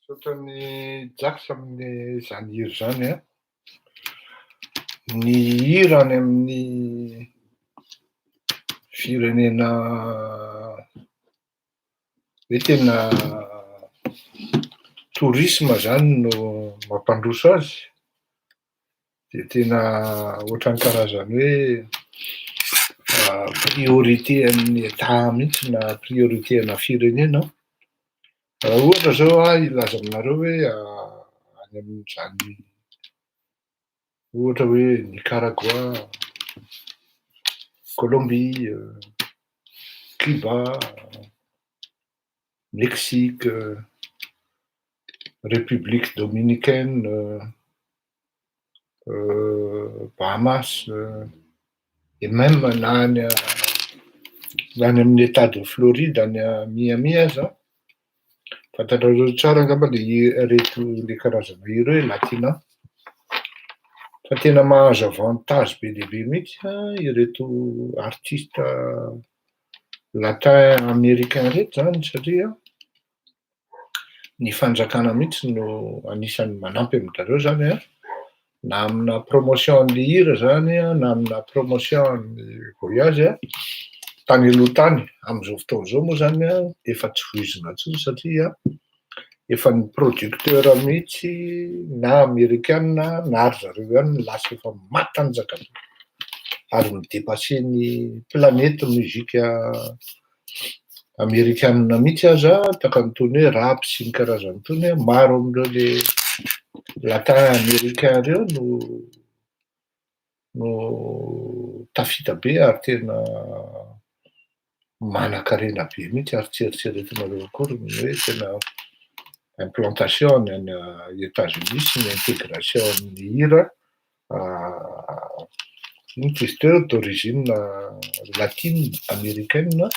Sotrany jaksa amin'ny zany hira zany a. Ny hira any amin'ny firenena hoe tena tourisme zany no mampandroso azy, de tena ohatrany karazany hoe priorité amin'ny État mihitsy na priorité ana firenena. Raha ohatra zao ilaza aminareo hoe any amin'izany ohatra hoe Nicaragua, Colombie, Cuba, Mexique, République dominicaine, Bahamas, et même na any amin'ny État de Floride any Miami aza. Fantatrareo tsara angamba reto le karazana hira hoe latina. Fa tena mahazo avantage be dia be mihitsy ireto artiste latin américain reto zany satria ny fanjakana mihitsy no anisany manampy aminareo zany na amina promotion ny hira zany na amina promotion ny voyage tany aloha tany. Amin'izao fotoana izao moa zany efa tsy voizina intsony satria efa ny producteur mihitsy na américaine na ary zareo ihany lasa efa matanjaka ary midepasser ny planète muzika américaine mihitsy aza takan'itony hoe rap sy ny karazany tony. Maro amin'ireo le latin américain reo no tafita be ary tena manan-karena be mihitsy ary tsy eritreretinareo akory ny hoe tena implantation any États-Unis sy ny intégration amin'ny hira ny testeurs d'origine latine américaine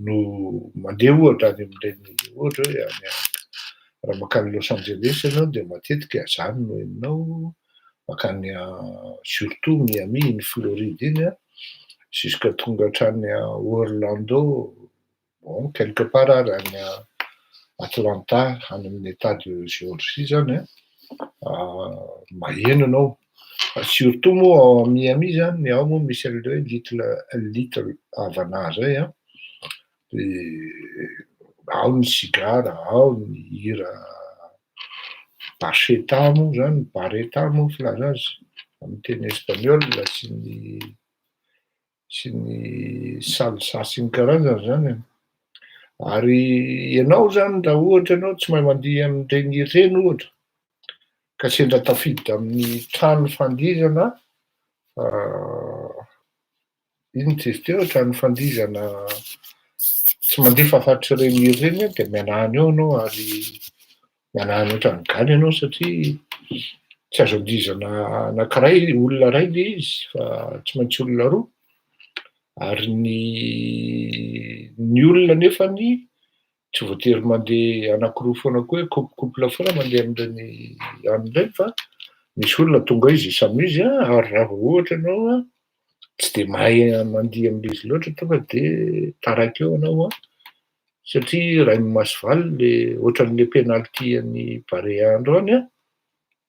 no mandeha ohatra any amin'ireny ohatra hoe any raha makany Los Angeles ianao de matetika zany no henonao, makany surtout Miami, iny Floride iny jusqu'à tonga hatrany Orlando, bon quelque part ary any Atlanta, any amin'ny état de Géorgie zany maheno anao. Surtout moa Miami zany ao moa misy an'ilay Little Havana zay de ao ny sigara, ao ny hira Bacheta moa zany, Bareta moa filaza azy amin'ny teny espagnol sy ny salsa sy ny karazany zany. Ary ianao zany raha ohatra ianao tsy mahay mandihy amin'ireny reny ohatra ka sendra tafiditra amin'ny trano fandihizana, ino ty izy teo, trano fandihizana tsy mandefa afatr'ireny reny de mianahany eo anao ary mianahany ohatrany gany ianao satria tsy azo andihizana anankiray, olona ray le izy fa tsy maintsy olona roa. Ary ny olona nefany tsy voatery mandeha anankiroa foana koa hoe couple foana mandeha amin'ireny an'ireny fa misy olona tonga izy isamizy ary raha vao ohatra ianao tsy de mahay mandihy amin'izy loatra tonga de taraiky eo anao satria ray Masivalo le ohatran'le penalty an'ny Barea andro any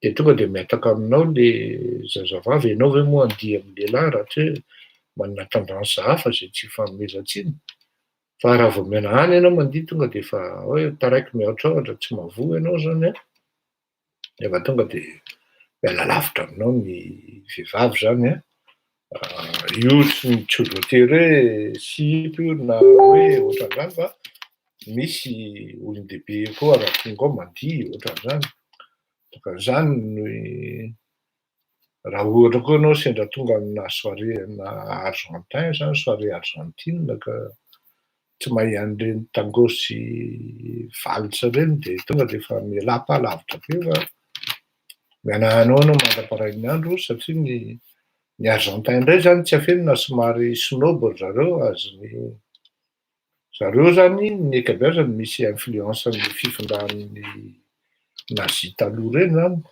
de tonga de miataka aminao le zazavavy, ianao ve moa andihy amin'ny lehilahy raha tsy hoe manana tendance hafa zay tsy ifanomezan-tsiny. Fa raha vao mianahany ianao mandihy tonga de efa hoe taraiky mihoatraohatra tsy mavoa ianao zany efa tonga de miala lavitra aminao ny vehivavy zany io tsy voatery hoe sipy io na hoe ohatran'izany fa misy olon-dehibe koa raha tonga ao mandihy ohatran'izany. Zany no raha ohatra koa ianao sendra tonga amina soirée na argentin zany, soirée argentine ka tsy mahay an'ireny tango sy valse ireny de tonga de efa mialapa-lavitra be fa mianahanao anao mandraparainy ny andro satria ny argentin indray zany tsy afenina somary snob zareo zareo zany ny ankabeazany misy influence ny fifindrahan'ny nazi taloha reny zany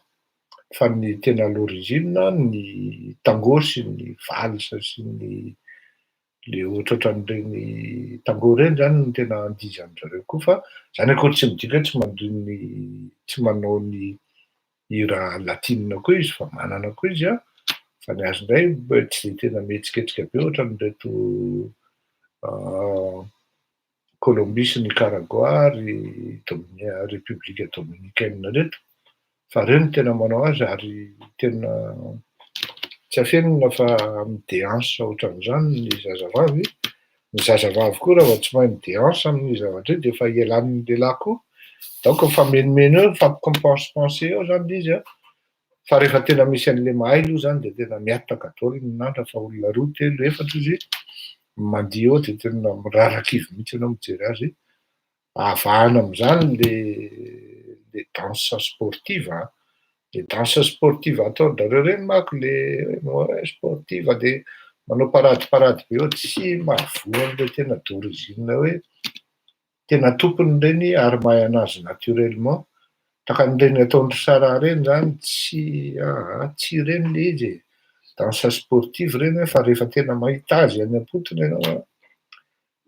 fa ny tena à l'origine ny tango sy ny valse sy ny le ohatrohatran'ireny tango reny zany no tena andihizan'zareo koa fa zany akory tsy midika tsy manao ny hira latinina koa izy fa manana koa izy fa ny azy indray tsy de tena mihetsiketsika be ohatran'ireto Colombie sy Nicaragua ary République Dominicaine reto fa reo no tena manao azy ary tena tsy afenina fa midehanse ohatran'izany ny zazavavy. Ny zazavavy koa raha vao tsy mahay midehanse amin'ny zavatra io de efa ialan'ny lehilahy koa donc fa menomeno eo mifampipensempense eo zany izy fa rehefa tena misy an'le mahay aloha zany de tena miataka daholo ny nandra fa olona roa telo efatra izy mandihy eo de tena mirarakivy mihitsy ianao mijery azy. Avahana am'izany le danse sportive le danse sportive ataon'zareo reny manko le sportive de manao parady be eo tsy mahavoa an'le tena d'origine hoe tena tompony reny ary mahay anazy naturellement. Takan'ireny ataondry Sara reny zany tsy reny le izy danse sportive reny fa rehefa tena mahita azy any am-potony ianao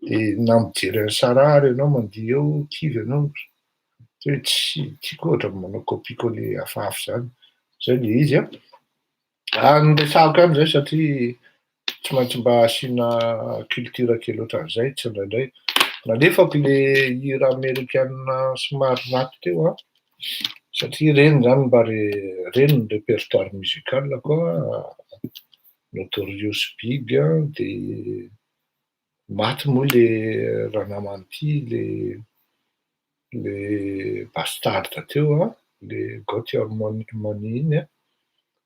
de na mijery an'i Sara ary ianao mandihy eo kivy ianao hoe tsy tiako ohatra manao copier-coller hafahafa zany, zay le izy ny resahako am'izay satria tsy maintsy mba asiana culture kely ohatran'izay tsy indraindray. Nalefako le hira amerikana somary maty teo satria reny zany mba reny ny répertoire musical koa Notorious Big de maty moa le Ranamanti le Bastard teo le Got Your Money iny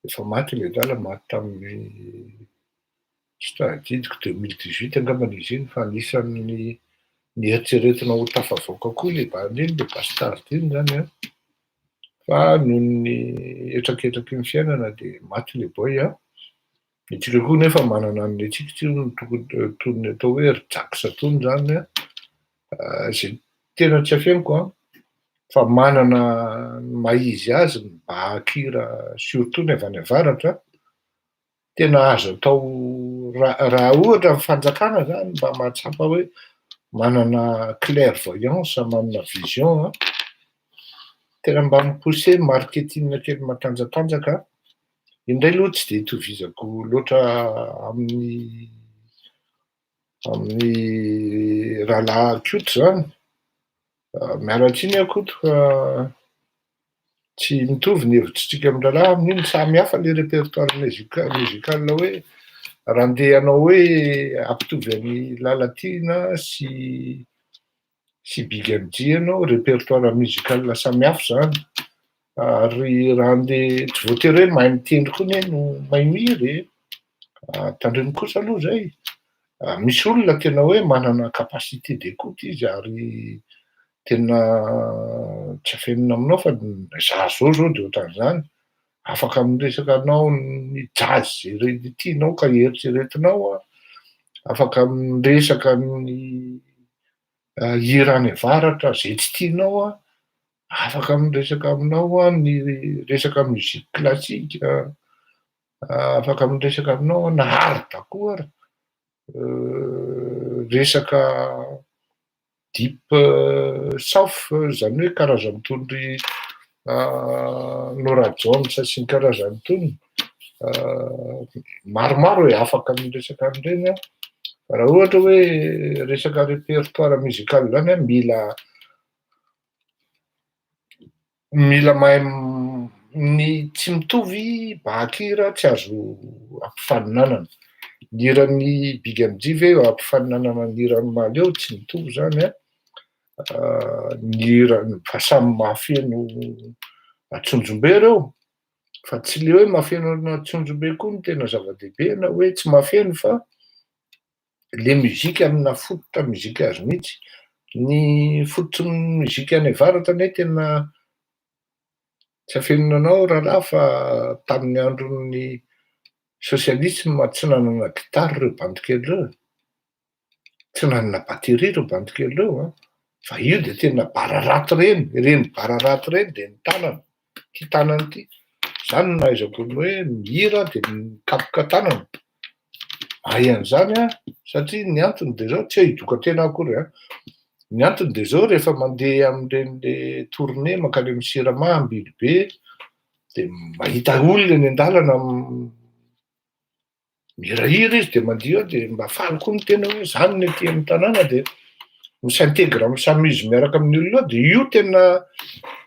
efa maty le dala maty tamin'ny tsy tadidiko 2018 angambany izy iny fa anisan'ny nieritreretina ho tafavoaka koa le band iny le Bastard iny zany fa noho ny etraketraky ny fiainana de maty le boy itsika koa nefa manana ny antsika tokony atao hoe ry Jax tony zany zay tena tsy afeniko fa manana maizy azy ny bahakira surtout ny avy any avaratra, tena azo atao raha ohatra ny fanjakana zany mba mahatsapa hoe manana clairvoyance, manana vision, tena mba mipousser marketing kely matanjatanjaka. Indray aloha tsy de itovizako loatra amin'ny rahalahy koto zany, mialatsiny akoto fa tsy mitovy ny hevitritsika amin'ny rahalahy, amin'iny samy hafa le répertoire musical hoe raha andeha hanao hoe ampitovy amin'ny Lalatina sy Big MJ ianao, répertoire musical samy hafa zany, ary raha andeha tsy voatery hoe mahay mitendry koa anie no mahay mihira tandremo kosa aloha zay. Misy olona tena hoe manana capacité d'écoute izy ary tena tsy afenina aminao fa za zao de ohatran'izany, afaka miresaka anao ny jazz zay tianao ka eritreretinao, afaka miresaka ny hira any avaratra zay tsy tianao, afaka miresaka aminao ny resaka musique classique, afaka miresaka aminao na art koa ary, resaka deep south zany hoe karazany tondry Norah Jones sy ny karazany tony, maromaro hoe afaka miresaka amin'ireny. Raha ohatra hoe resaka répertoire musical zany mila mahay ny tsy mitovy bahakira tsy azo ampifaninanana. Ny hiran'ny Big MJ ve ampifaninanana ny hiran'ny Maleo tsy mitovy zany ny hirany, fa samy mahafeno atsonjombe reo, fa tsy le hoe mahafeno atsonjombe koa no tena zava-dehibe na hoe tsy mahafeno, fa le muzika amina fototra muzika azy mihitsy. Ny fototry ny muzika any avaratra anie tena tsy afenina anao rahalahy fa tamin'ny andron'ny socialisme tsy nanana gitara reo bandikely reo, tsy nanana batterie reo bandikely reo, fa io de tena bararaty reny bararaty reny de ny tanana, ty tanana ty, zany no nahaizako ny hoe mihira de mikapoka tanana, mahay an'izany satria ny antony de zao, tsy hoe hidoka-tena akory, ny antony de zao rehefa mandeha amin'ireny le tournée mankany amin'ny Sirama, Ambilobe, de mahita olona eny an-dalana mihirahira izy de mandihy eo de mba faly koa ny tena hoe zany no aty amin'ny tanàna, de misaintegra misamizy miaraka amin'ny olona ao, de io tena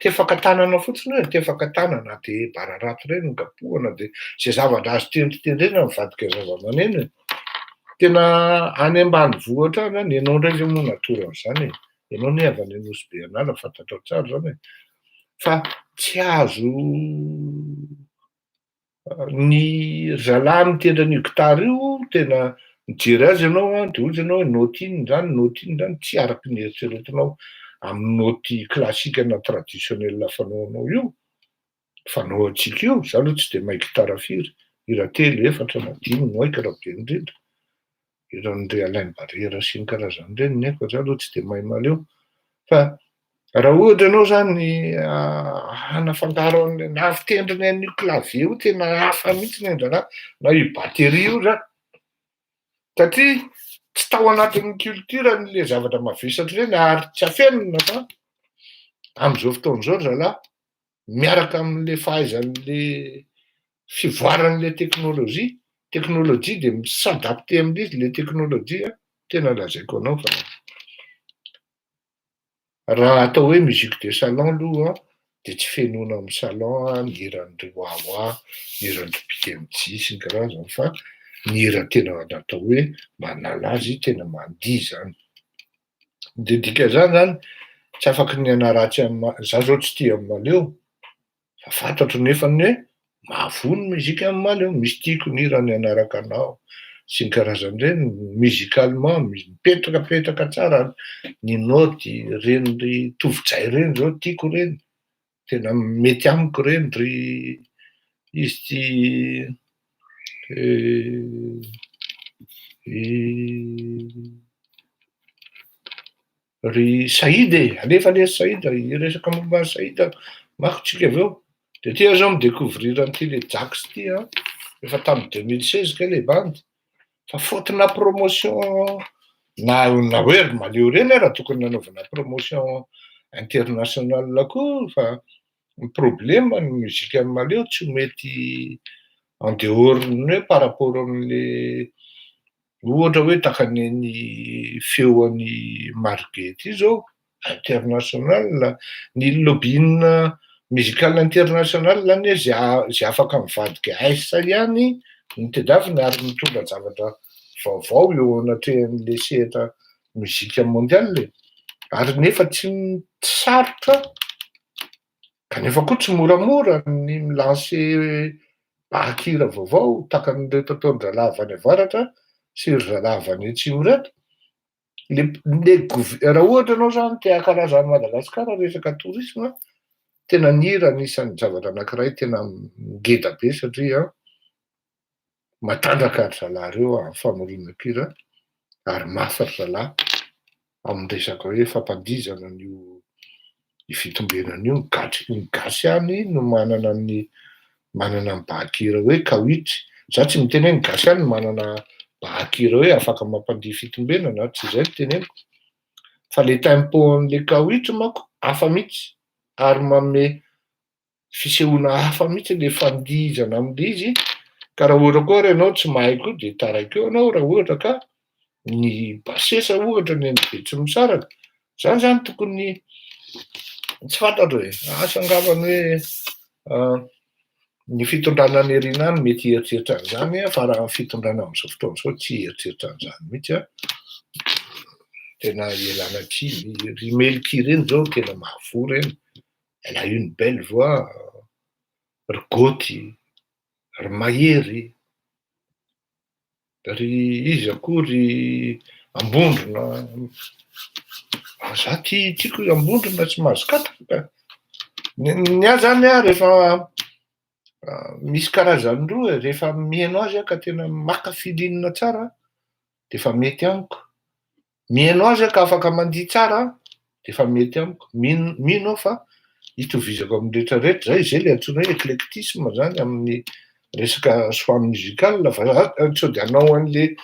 tefaka tanana fotsiny hoe tefaka tanana de bararaty reny nokapohana de zay zavatra azo tendritendrena mivadika zava-maneno. Tena any ambanivohitra any, ianao indray ve moa natoro an'izany ianao anie avy any Anosy-Beanala fantatrao tsara zany fa tsy azo ny zalahy mitendry an'io gitara io tena mijery azy ianao de ohatra ianao hoe naoty iny zany tsy araky ny eritreretinao amin'ny naoty klasika na traditionnel fanaonao io, fanao antsika io, za aloha tsy de mahay gitara firy, hira telo efatra na dimy no haiko raha be indrindra, hiran'ndry Alain Barera sy ny karazany reny no haiko, za aloha tsy de mahay maleo, fa raha ohatra ianao zany hanafangaro na avy tendriny an'io clavier io tena hafa mihitsy ny andrana na io batterie io zany, satria tsy tao anatin'ny culture-n'le zavatra mavesatra reny ary tsy afenina, fa am'izao fotoana zao zalahy miaraka amin'le fahaizan'le fivoaran'le teknôlôjia de s'adapter amin'izy le teknôlôjia, tena lazaiko anao fa raha atao hoe musique de salon aloha de tsy fenoina amin'ny salon ny hiran'ndry Wawa, ny hiran'ndry Big MJ sy ny karazany, fa ny hira tena natao hoe manala azy tena mandihy zany. De dikan'izany zany tsy afaky ny hanaratsy za zao tsy tia Maleo, fa fantatro nefany hoe mahavono muzika amin'ny Maleo, misy tiako ny hira nianarako anao sy ny karazan'ireny, musicalement mipetrapetraka tsara ny naoty, reny ry tovozay reny zao tiako reny, tena mety amiko reny ry izy ty ry Saïdy alefa le Saïda iresaka momba Saïda makotsika avy eo de tia zao midécouvrir an'ity le Jax ty a efa tamy 2016 kay le bandy fa fotona promotion na hoe ry maleo reny raha tokony nanaovana promotion international koa fa ny problème ny muzika ny maleo tsy mety en dehors ny hoe par rapport am'le ohatra hoe takaneny feoan'ny Marguet ty zao international ny lobbying musical international ny zay afaka mivadika aisa ihany ny tediaviny ary mitondra zavatra vaovao eo anatrehan'le sehatra muzika mondiale ary nefa tsy sarotra kanefa koa tsy moramora ny milancer bahakira vaovao takan'ireo tontolo-dralava any avaratra sy ry ralava any atsimo reto raha ohatra anao zany te akarazany Madagasikara resaka tourisme tena ny hira anisan'ny zavatra anankiray tena ngeda be satria matanjaka ry zalahy reo amin'ny famoriana-kira ary mafy ry zalahy amin'ny resaka hoe fampandizana an'io fitombenana io ny gasy any no manana ny bahakira hoe kawitry za tsy miteny hoe ny gasy any no manana bahakira hoe afaka mampandihy fitombenana tsy zay no teneniko fa le tempo an'le kawitry manko hafa mihitsy ary manome fisehoana hafa mihitsy le fandihizana am'le izy ka raha ohatra koa ry ianao tsy mahay koa de taraikeo anao raha ohatra ka ny basesa ohatra ny Betsimisaraka zany zany tokony tsy fantatro hoe asa angambany hoe ny fitondrana any aoriana any mety eritreritra an'izany fa raha fitondrana amin'izao fotoana izao tsy eritreritra an'izany mihitsy tena ialana tsiny ry Melky reny zao tena mahavoa reny elle a une belle voix ry Goty ry Mahery ry izy akoa ry Ambondrona za tiako Ambondrona tsy mahazo kataka ny ahy zany rehefa misy karazany roa rehefa mihaino azy ka tena maka filinina tsara de efa mety amiko mihaino azy ka afaka mandihy tsara de efa mety amiko mino aho fa hitovizako amin'ny rehetrarehetra zay le antsoina hoe éclectisme zany amin'ny resaka choix musical fa sao de hanao an'le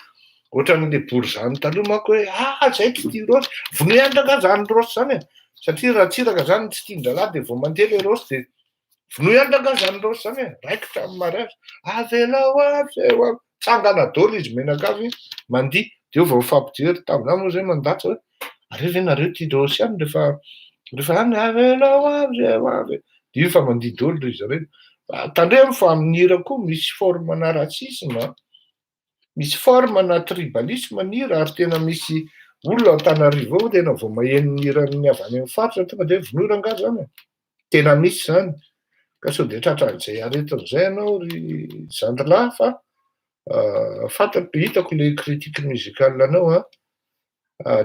ohatran'le bory-zany taloha manko hoe zay tsy tia rosy vono iandraka zany rosy zany satria raha tsiraka zany tsy tian-dralahy de vao mandeha le rosy de vono iandraka zany rosy zany raikitra amin'ny mariazy avelao avy eo tsangana daholo izy menakavy mandihy de eo vao mifampijery tamin'izany moa zay mandatsy hoe areo ve nareo tia rosy ihany rehefa any avelao avy eo avy de io fa mandihy daholo izy zareo tandremo fa amin'ny hira koa misy formana racisme misy formana tribalisme ny hira ary tena misy olona Antananarivo ao tena vao maheno ny hira ny avy any amin'ny faritra tonga de vono ranga zany tena misy zany ka sao de tratran'izay aretin'izay ianao ry zandrilahy fa fantako hitako le critique musicale anao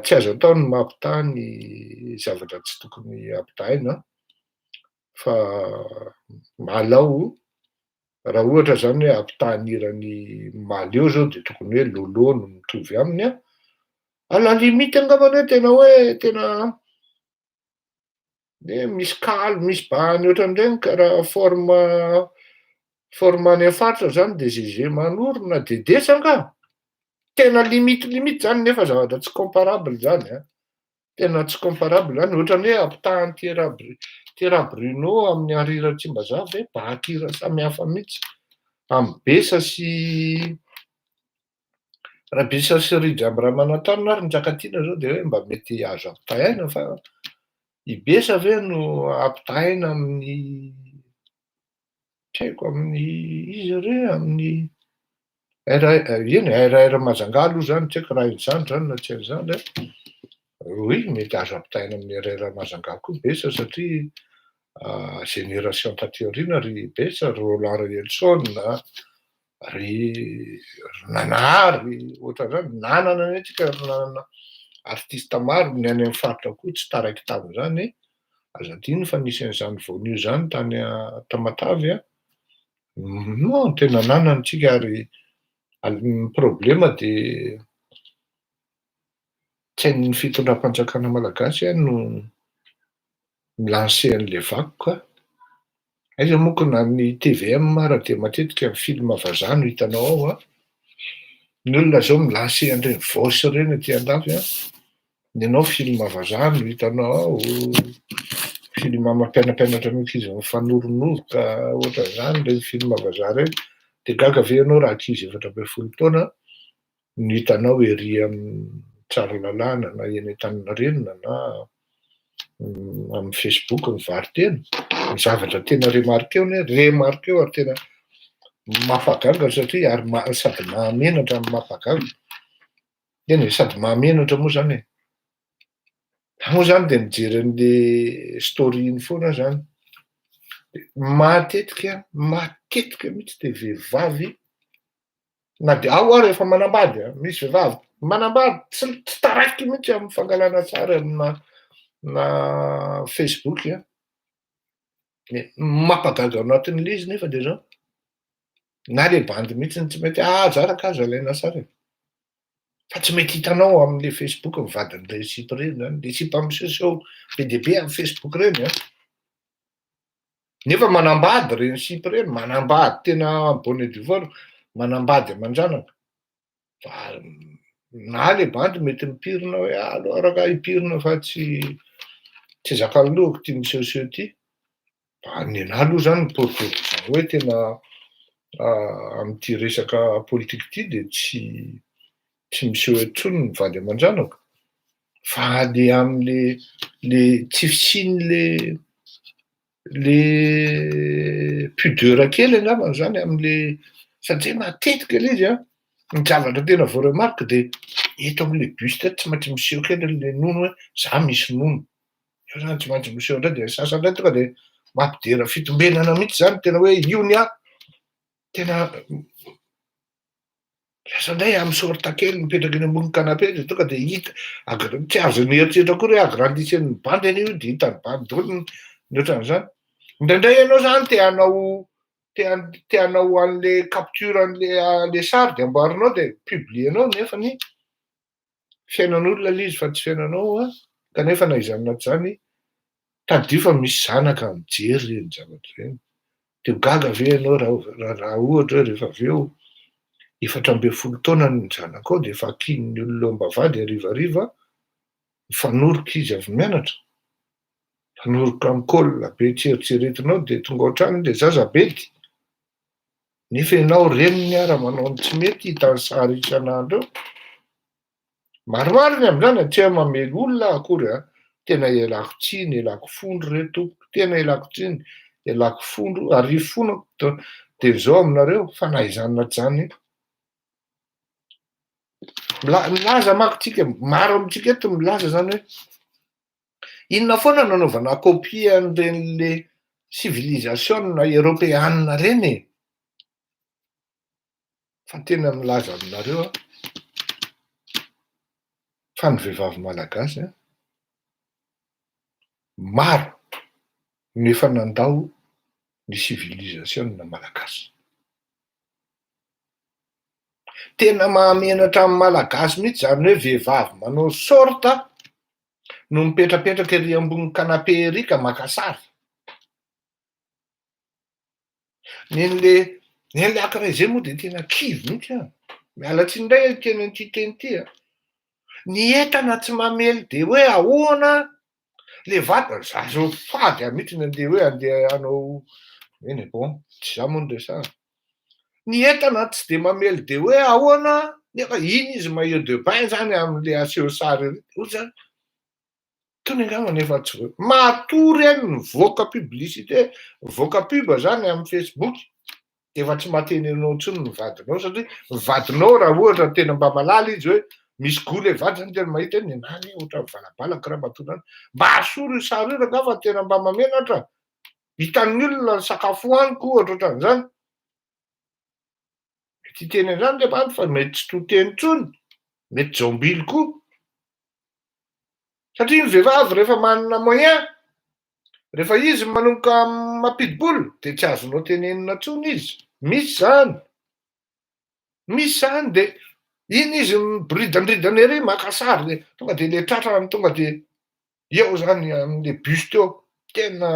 tsy azo atao ny mampitany zavatra tsy tokony ampitahina fa malao raha ohatra zany hoe ampitahan'irany maleo zao de tokony hoe lolo no mitovy aminy à la limite angambany hoe tena misy kaly misy bahany ohatran'ireny ka raha forme any faritra zany de zay manorina de desa nga tena limite zany nefa zavatra tsy comparable zany tena tsy comparable zany ohatran'ny hoe ampitahan'ny Tera Bruno amin'ny Harira Tsimbazava hoe bahakira samihafa mihitsy amin'ny Besa sy Rabisa sy Ridramby Ramanantany ary Njakatina zao de hoe mba mety azo ampitahaina fa i Besa ve no ampitahaina amin'ny tsy haiko amin'ny izy re amin'ny RR Majangà aloha zany tsy haiko raha izany zany na tsy an'izany oui mety azo ampitahaina amin'ny RR Majangà koa Besa satria génération taty aoriana ry Besa ry Roland Relson ry Nanahary ohatran'izany nanana antsika nanana artiste maro ny any amin'ny faritra koa tsy taraiky tamin'izany azo adino fa nisy an'izany voanio zany tany Tamatavy no tena nanantsika ary ny problema de tsy hain'ny fitondram-panjakana malagasy no milancé an'le vakoka. Aiza moko na ny TVM raha dia matetika ny filma vazaha no hitanao ao a. Ny olona zao milancé an'ireny Vossy ireny aty andafy a. Ny anao filma vazaha no hitanao ao, filma mampianampianatra ny ankizy mifanorinoka, ohatran'izany ireny filma vazaha ireny. Dia gaga ve ianao raha ankizy 14 taona no hitanao ery amin'ny Tsaralalàna na eny Antaninarenina na amin'ny Facebook mivary tena. Ny zavatra tena remarqué ary tena mampagaga satria ary sady mahamenatra amin'ny mampagaga. Eny e, sady mahamenatra moa zany e. Moa zany dia mijery an'le story iny foana zany. Matetika mihitsy dia vehivavy na dia ao ary efa manambady, misy vehivavy manambady tsy taraiky mihitsy amin'ny fangalana tsara na Facebook a. Mampagaga ao anatin'ilay izy nefa dia zao. Na le bandy mihitsy tsy mety zaraka azo alaina sara. Fa tsy mety hitanao amin'le Facebook ny vadin'ilay sipa ireny zany. Le sipa miseho be dia be amin'ny Facebook ireny a. Nefa manambady ireny sipa ireny, manambady tena bonne d'ivoire, manambady aman-janaka. Fa na le bandy mety mipirina hoe aloha raha hipirina fa tsy zakan'ny lohako ity misehoseho ity. Ny anahy aloha zany ny porofeso izany hoe tena amin'ity resaka politika ity dia tsy miseho intsony ny vady aman-janaka. Fa le amin'le tsy fisiany le pudeur kely angambany zany amin'le satria matetika ilay izy a, ny zavatra tena vao remarque dia eto amin'le buste tsy maintsy miseho kely le nono hoe za misy nono. Io zany tsy maintsy miseho indray dia sasany indray tonga dia mampidera fitombenana mihitsy zany tena hoe io ny tena lasa indray amin'ny sorta kely mipetraka eny ambony canapé dia tonga dia hita tsy azo mieritreritra akory hoe agrandisen'ny bandy an'io dia hitany bandy daholo ny ohatran'izany. Indraindray ianao zany te hanao an'le capture an'le sary dia amboarinao dia publienao nefa ny fiainan'olona ilay izy fa tsy fiainanao a. Kanefa na iza anaty izany tadio fa misy zanaka mijery ireny zavatra ireny. Dia gaga ve ianao raha ohatra hoe rehefa avy eo 14 taona ny zanakao dia efa hakinin'ny olona-mbavady harivariva mifanoroka izy avy mianatra. Mifanoroka amin'ny kaolina be tseritseretinao dia tonga ao-trano dia zazabedy. Nefa ianao reniny ara manao ny tsy mety hita ny sary isan'andro eo. Maromaro ny amin'izany tsy hoe mamely olona akory a. Tena ialako tsiny, ialako fondro re tompoko, tena ialako tsiny, ialako fondro, arivo fonako dia zao aminareo fa na iza anaty izany. Milaza manko maro amintsika eto milaza zany hoe inona foana no anaovana copie an'ireny civilisation européenne ireny e. Fa tena milaza aminareo fa ny vehivavy malagasy maro nefa nandao ny civilisation malagasy. Tena mahamenatra amin'ny malagasy mihitsy zany hoe vehivavy manao sorta no mipetrapetraka ery ambony canapé ery ka maka sary. Nen'le ankiray moa dia tena kivy mihitsy a. Miala tsiny indray teny an'ity teny ity a. Ny entana tsy mamely dia hoe ahoana le vatana za zao fady mihitsy nandeha hoe andeha hanao eny bon tsy za moa no resahana. Ny entana tsy dia mamely dia hoe ahoana nefa iny izy maillot de bain zany amin'le aseho sary io zany. Tony angamba nefa tsy matory any mivoaka publicité, mivoaka pub zany amin'ny Facebook. Efa tsy mahateny anao intsony ny vadinao satria ny vadinao raha ohatra tena mba malala izy hoe misy goût le vady zany tena mahita ny nany ohatra valabalaka raha mahatonany mba hasoro io sary io raha fa tena mba mamenatra. Hitan'ny olona ny sakafo hoaniko ohatra ohatran'izany. Mety hiteny an'izany le bandy fa mety tsy toteny intsony, mety jambily koa. Satria ny vehivavy rehefa manana moyen, rehefa izy manomboka mampidi-bolo dia tsy azonao tenenina intsony izy. Misy zany dia iny izy miboridandridany ery maka sary le tonga de le tratrany tonga de eo zany am'le buste eo tena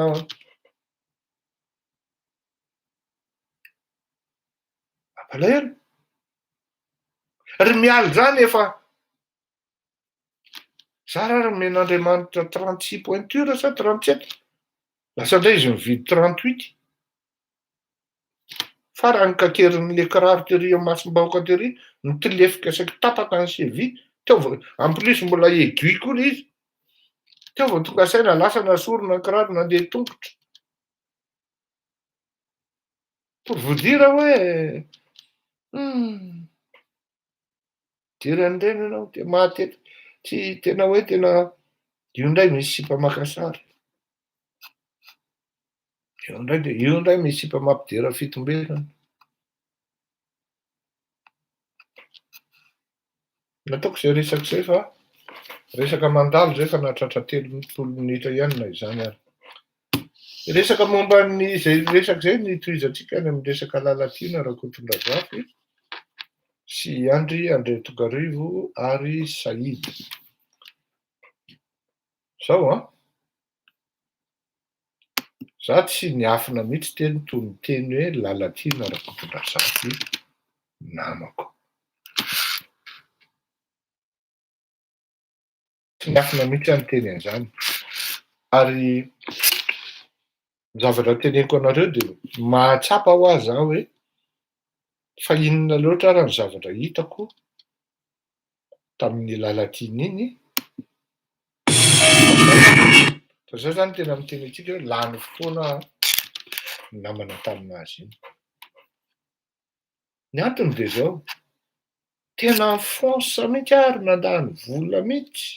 apalahelo ry mialy zany efa za raha men'Andriamanitra 36 pointure sa 37 lasa ndray izy mividy 38 farany kakerin'le kiraro tery amasom-bahoaka tery nytilefika saky tapaka ny cheville teo en plus mbola aiguille koa le izy teo vao tonga saina lasa nasorona kiraro nandeha tongotra pour vous dire hoe diran'ireny ianao de mahatety tsy tena hoe tena io ndray misy sipa makasary io ndray misy sipa mampidera fitombelana nataoko zay resaky zay fa resaka mandalo zay fa nahatratra 3 minitra ihany na izany ary resaka momba ny zay resaky zay nitoizatsika any amin'ny resaka lalatiana Rakotondrazafy sy Andry Andretongarivo ary Saidy zao a za tsy niafina mihitsy teny toy ny teny hoe lalatiana Rakotondrazafy namako tsy niafina mihitsy any teny an'izany ary zavatra teneko anareo de mahatsapa ho azy za hoe fa inona loatra raha ny zavatra hitako tamin'ny lalatiana iny fa zao zany tena miteny atsika hoe lany fotoana namana taminazy iny ny antony de zao tena fonsa mihitsy ary nandany vola mihitsy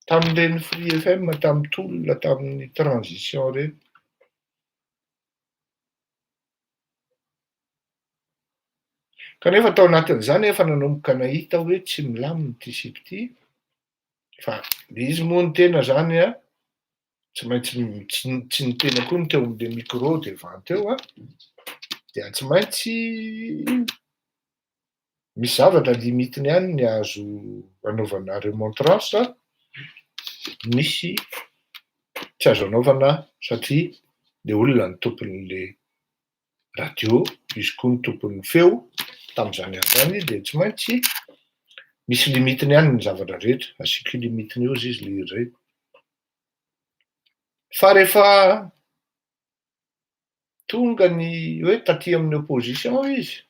tamin'ireny Free FM tamin'ny tolona tamin'ny transition reny kanefa tao anatin'izany efa nanomboka nahita hoe tsy milaminy ty siky ty fa le izy moa ny tena zany a tsy maintsy tsy ny tena koa ny teo am'le micro de vanteo a dia tsy maintsy misy zavatra limitiny ihany ny azo anaovana remontrance misy tsy azo anaovana satria le olona ny tompon'le radio izy koa ny tompon'ny feo tamin'izany azany de tsy maintsy misy limitiny ihany ny zavatra rehetra asiky limitiny eo izy le iray fa rehefa tonga ny hoe taty amin'ny opposition izy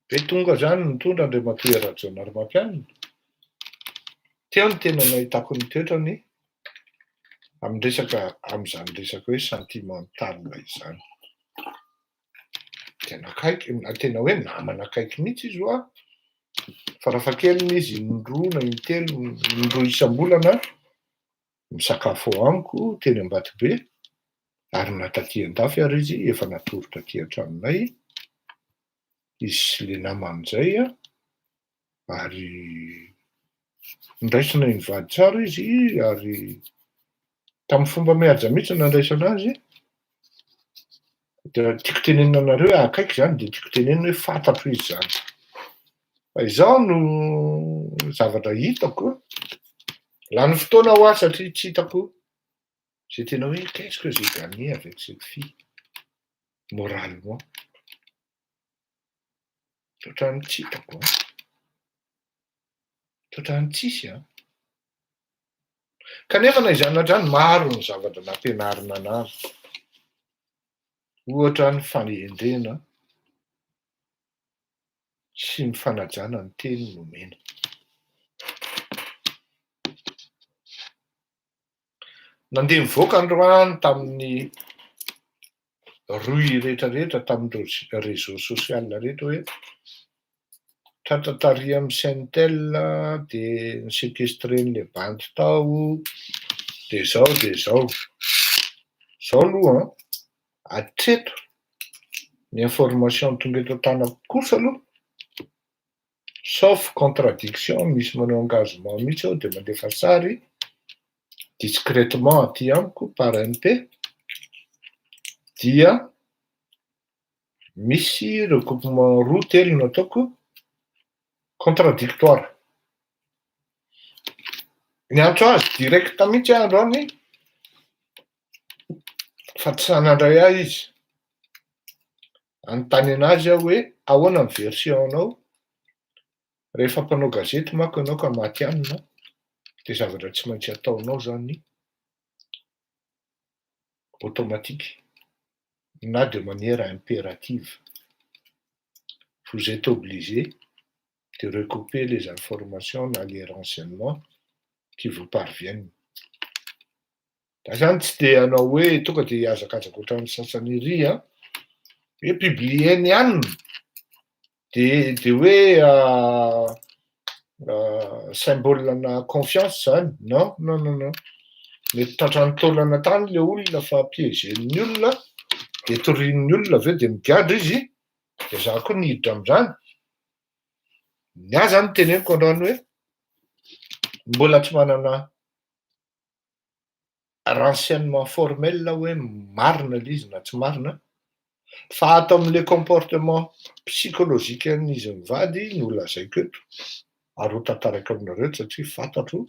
de tonga zany nitondra Andriamatoa Rajaonarimampianina teo ny tena nahitako ny toetrany am'izany resaka hoe sentimental izany tena akaiky tena hoe namana akaiky mihitsy izy hoa farafahakeliny izy indroa na intelo indroa isam-bolana misakafo ao amiko teny Ambatobe ary nataty an-dafy ary izy efa natorotra aty an-tranonay izy sy le naman'izay a ary ndraisina nivady tsara izy ary tamin'ny fomba mihaja mihitsy nandraisana azy de tiako tenenina anareo akaiky zany de tiako tenenina hoe fantatro izy zany fa izao no zavatra hitako lany fotoana ho azy satria tsy hitako zay tena hoe qu'est-ce que j'ai gagné avec cette fille moralement ohatrany tsy hitako ohatrany tsisy a kanefa na izany hatrany maro ny zavatra nampianarina anazy ohatra ny fanendrena sy ny fanajana ny teny nomena nandeha mivoaka androany tamin'ny roy rehetrarehetra tamin'ireo réseau social rehetra hoe tratratary amin'ny Saintel de nisekestren'le bandy tao de zao zao aloha atreto ny information tonga eto an-tanako kosa aloha sauf contradiction misy manao engagement mihitsy aho de mandefa sary discrètement aty amiko par MP dia misy regroupement roa telo no ataoko contradictoire. Ny antso azy directa mihitsy androany fa tsy sanandray ahy izy. Anontany anazy aho hoe ahoana ny version-nao? Rehefa mpanao gazety manko ianao ka maty anina, de zavatra tsy maintsy ataonao zany automatique na de manière impérative. Vous êtes obligé de recouper les informations na les renseignements qui vous parviennent. Da zany tsy de anao hoe tonga de hiazakazaka ohatran'ny sasany ry hoe publier ihany de hoe symbole-na confiance zany. Non, non, non, non. Mety tratran'ny taolana tany le olona fa piégen'ny olona de torian'ny olona aveo de migadra izy de za koa niditra am'zany. Ny ahy zany teneniko androany hoe mbola tsy manana renseignement formel hoe marina le izy na tsy marina, fa ato am'le comportement psychologique an'izy mivady no lazaiko eto ary ho tantarako aminareo satria fantatro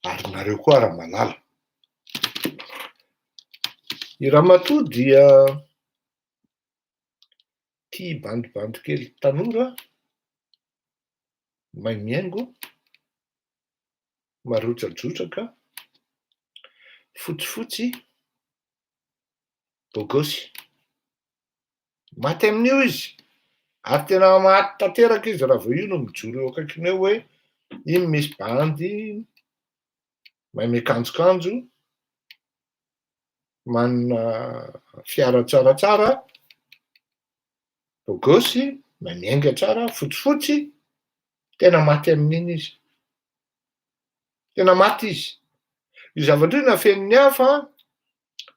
ary nareo koa raha malala. I ramatoa dia tia bandibandy kely tanora, mahay miaingo, marotradraotraka, fotsifotsy, bogosy. Maty amin'io izy ary tena maty tanteraka izy raha vao io no mijoro eo akaikiny eo hoe iny misy bandy, mahay miakanjokanjo, manana fiara tsaratsara, bogosy, mahay miainga tsara, fotsifotsy, tena maty amin'iny izy. Tena maty izy. Io zavatra io nafeniny ahy fa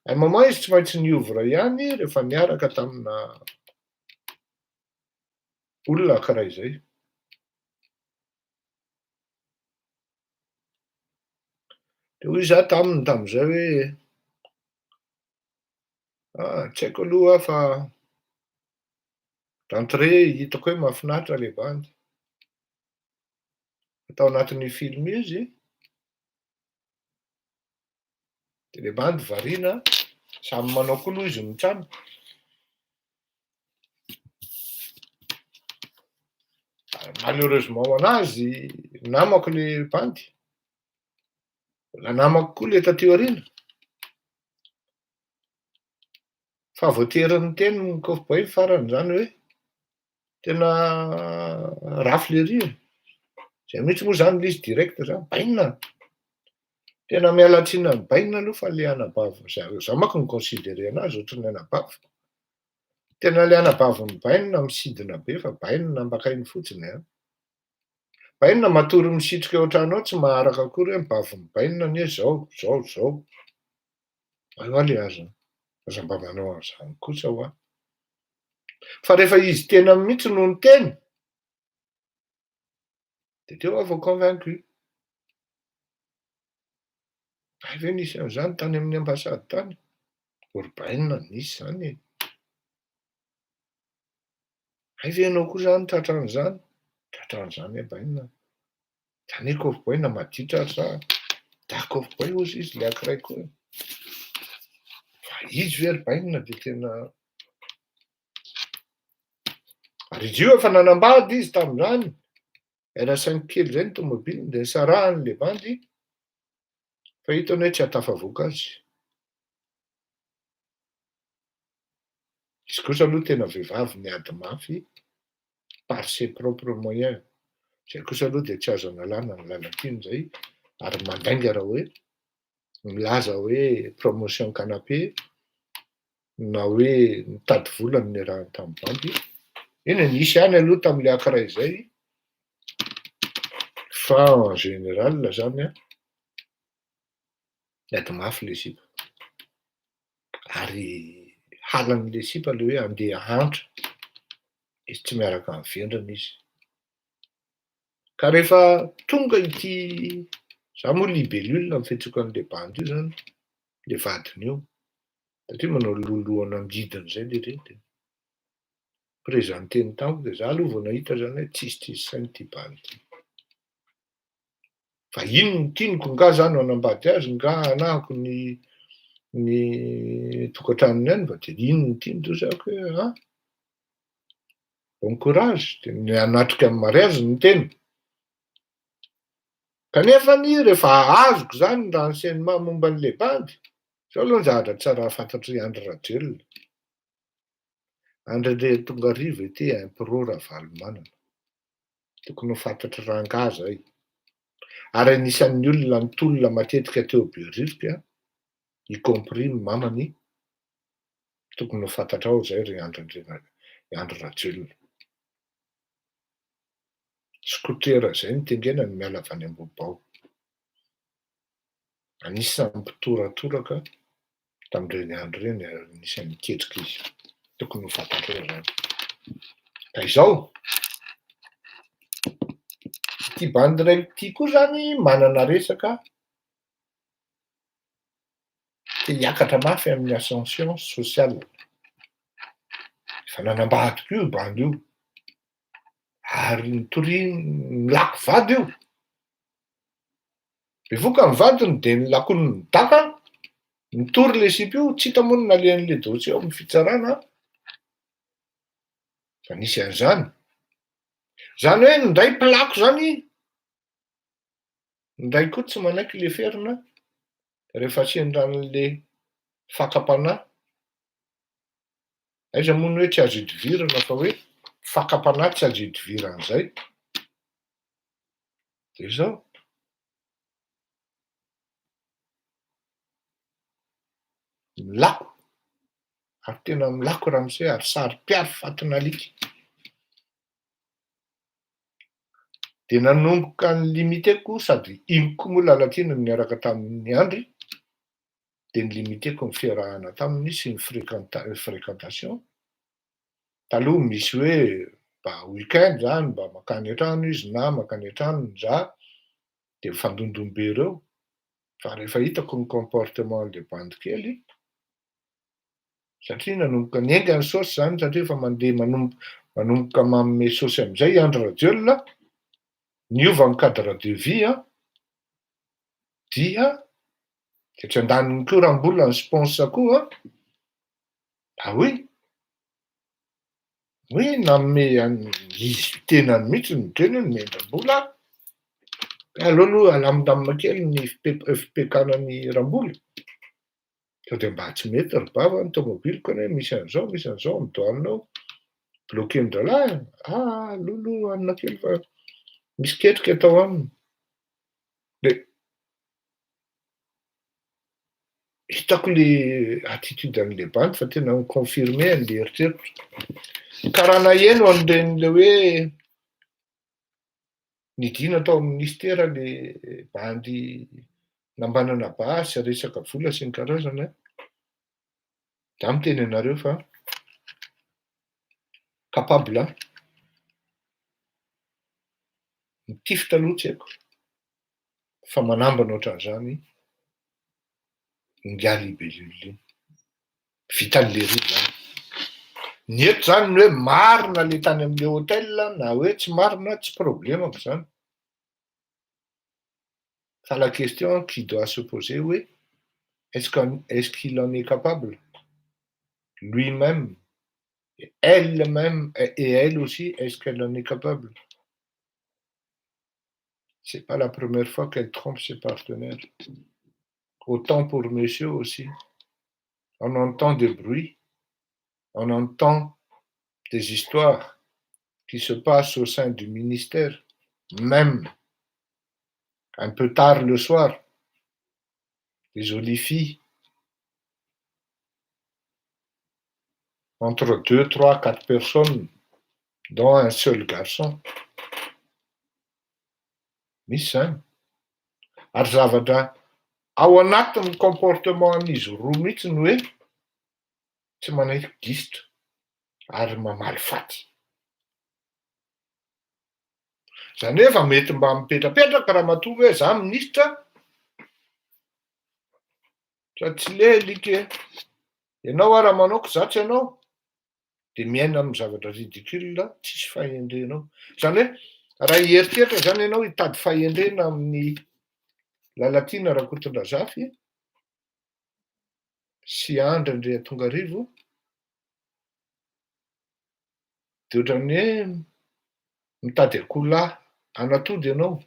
un moment izy tsy maintsy niovra ihany rehefa niaraka tamina olona karaha izay. De hoy za taminy tam'zay hoe tsy haiko aloha fa d'entrée hitako hoe mahafinaritra le bandy. Tao anatin'ny film izy de le bandy variana, samy manao koa aloha izy mitrano. Malheureusement ho anazy namako le bandy, mbola namako koa le taty aoriana. Fa voatery niteny Kofoboy farany zany hoe tena rafy le ry. Zay mihitsy moa zany le izy direct zany, bainina. Tena miala tsiny amin'ny bainina aloha fa le anabava, za manko mi-considérer anazy ohatran'ny anabava. Tena le anabavan'ny bainina misidina be fa bainina ambakainy fotsiny. Bainina matory misitrika eo an-trano ao tsy maharaka akory hoe mibavin'ny bainina anie zao. Ao le aza. Aza mba manao an'izany kosa ho aho. Fa rehefa izy tena mihitsy no niteny, de teo aho vao convaincu. Ay ve nisy an'izany tany amin'ny ambasady tany? Ory bainina nisy zany e. Ay ve ianao koa zany tratra an'izany? Tratra an'izany e bainina. Zany hoe Kofoboy namaditra sa da Kofoboy hozy izy le ankiray koa. Fa izy ve ry bainina de tena. Ary izy io efa nanambady izy tam'izany. R5 kely zay ny tomobiliny de nisarahany le bandy fa hitany hoe tsy hatafavoaka azy. Izy kosa aloha tena vehivavy miady mafy par ses propres moyens. Zay kosa aloha de tsy azo analàna ny lalankiny zay ary mandainga raha hoe milaza hoe promotion canapé na hoe mitady vola no niarahany tamin'ny bandy. Eny e, nisy ihany aloha tam'le ankiray zay fa en général zany miady mafy le sipa. Ary halan'le sipa le hoe andeha hantra, izy tsy miaraka mivendrona izy. Ka rehefa tonga ity, za moa libellule amin'ny fiantsokan'le bandy io zany, le vadiny io, satria manao lolohana angidiny zay le reny. prezanteny tamiko de za aloha vao nahita zany hoe tsisy sainy ty bandy ty. Fa ino no tiniko nga zany anambady azy nga anahako ny tokantranony any fa de ino no tiany dosako hoe bon courage de mianatrika amin'ny mariazy ny teny. Kanefa rehefa azoko zany ny renseignement momba an'le bandy, zao aloha ny zavatra tsara fantatry Andry Rajoelina. Andrendre Tongarivo était un pro Ravalomanana. Tokony ho fantatry rangahy zay. Ary anisan'ny olona nitolona matetika teo Beorivika, y compris mamany, tokony ho fantatrao zay ry Andry Rajoelina. Skotera zay nitengenany miala avy any Ambobao. Anisan'ny mpitoratoraka tamin'ireny andro ireny ary anisan'ny niketrika izy. Tokony ho fantatrao zany. Ka izao, ity bandy iray ity koa zany manana resaka te hiakatra mafy amin'ny ascension sociale. Efa nanambadika io bandy io. Ary nilako vady io. Bevoka ny vadiny de nilakony nidaka, nitory le sipa io, tsy hita moa ny nalehan'le dossier ao amin'ny fitsarana. Fa nisy an'izany. Zany hoe ndray mpilako zany, ndray koa tsy manaiky le ferina rehefa sendran'le fakapanahy. Aiza moa ny hoe tsy azo idivirana fa hoe fakapanahy tsy azo idiviran'izay. De zao. Milako. Ary tena milako ramose ary sary piaro fatinalika. De nanomboka ny limiteko sady inoko moa lalatiana niaraka tamin'ny Andry, de ny limiteko ny fiarahana taminy sy ny fréquentation. Taloha misy hoe mba week-end zany mba makany an-trano izy na makany an-trano za de mifandondombe ireo. Fa rehefa hitako ny comportement le bandy kely, satria nanomboka niainga ny saosy zany satria efa mandeha manomboka manome saosy am'izay Andry Rajoelina, niova ny cadre de vie dia de tsy andaniny koa rambola ny sponsa koa oui, nanome izy tenany mihitsy ny tenany mendram-bola. Aleo aloha alamindamina kely ny FPK-nan'ny rambola. Sao de mba tsy mety ry bava ny tomobiliko hoe misy an'izao midoalinao bloquendralahy. Lolo anona kely fa misy ketrika atao aminy. De hitako le attitude an'le bandy fa tena miconfirme an'le eritreritro. Karaha naheno an'ireny hoe nidina tao amin'ny ministera le bandy nambanana basy resaka vola sy ny karazana. Za miteny anareo fa capable mitifitra aloha tsy haiko. Fa manambana ohatran'izany ngialy Belulina. Vita an'le rivo zany. Ny eto zany ny hoe marina le tany amin'le hôtel na hoe tsy marina tsy problemako zany. Fa la question qui doit se poser, oui, est-ce qu'il en est capable? Lui-même, elle-même, et elle aussi, est-ce qu'elle en est capable? C'est pas la première fois qu'elle trompe ses partenaires. Autant pour monsieur aussi. On entend des bruits, on entend des histoires qui se passent au sein du ministère, même un peu tard le soir, des jolies filles, entre 2, 3, 4 personnes, dont un seul garçon. Misy zany. Ary zavatra ao anatin'ny comportement an'izy roa mihitsy ny hoe tsy manaiky disitra ary mamaly faty. Zany hoe efa mety mba mipetrapetraka raha mahatonga hoe za ministra sady tsy le alika ianao ara manao ko za tsy ianao. de miaina amin'ny zavatra ridicule tsisy fahendrenao. Zany hoe raha hieritreritra zany ianao hitady fahendrena amin'ny lalatiana Rakotondrazafy sy Andry Andriatongarivo de ohatran'ny hoe mitady akoholahy anatody ianao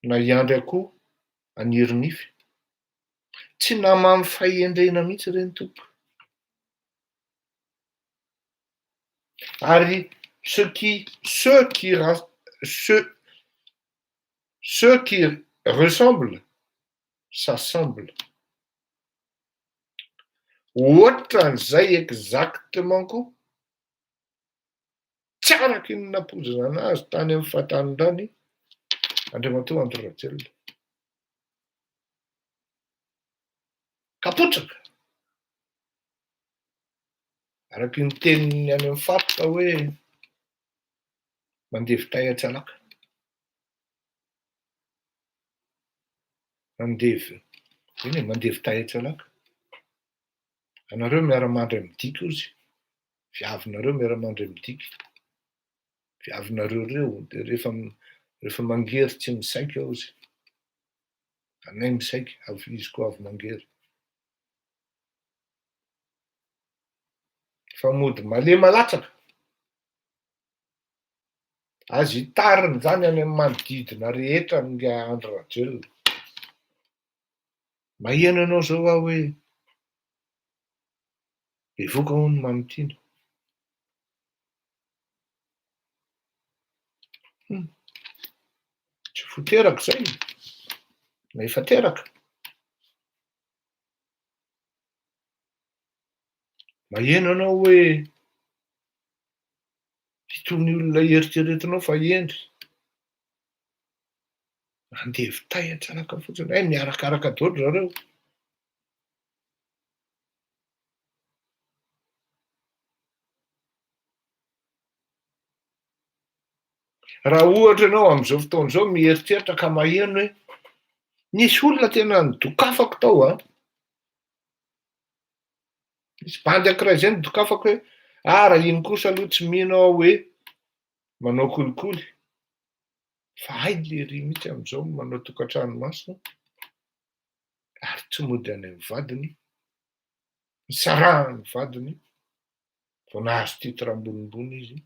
na hiandry akoho anirinify. Tsy namamy fahendrena mihitsy reny tompo. Ary ceux qui ressemblent s'assemblent. Ohatran'izay exactement koa tsy araky ny napozana anazy tany amin'ny fahatanorany Andriamatoa Andry Rajoelina. Kapotsaka araky ny teniny any amin'ny fatoka hoe mandevy tay atsalaka. Mandevy tay atsalaka. Anareo miara-mandry amin'ny diky ozy, viavinareo miara-mandry amin'ny diky. Viavinareo reo de rehefa mangery tsy misaika ao izy. Anay misaika, izy koa avy mangery. Fa mody malema latsaka. Azo hitariny zany any amin'ny manodidina rehetra nga Andry Rajoelina. Maheno anao zao aho hoe bevoka hono manontino. Tsy foterako zay, na efa teraka. Maheno anao hoe itony olona eritreretinao fa endry mandevy tay atsalaka fotsiny, miarakaraka daholo zareo. Raha ohatra ianao amin'izao fotoan'izao mieritreritra ka maheno hoe nisy olona tena nidokafako tao misy bandy ankiray zay nidokafako hoe raha iny kosa aloha tsy mino aho hoe manao kolikoly. Fa ay lery mihitsy amin'izao manao tokantrano masina ary tsy mody any amin'ny vadiny, nisarahany vadiny vao nahazo titre ambonimbony izy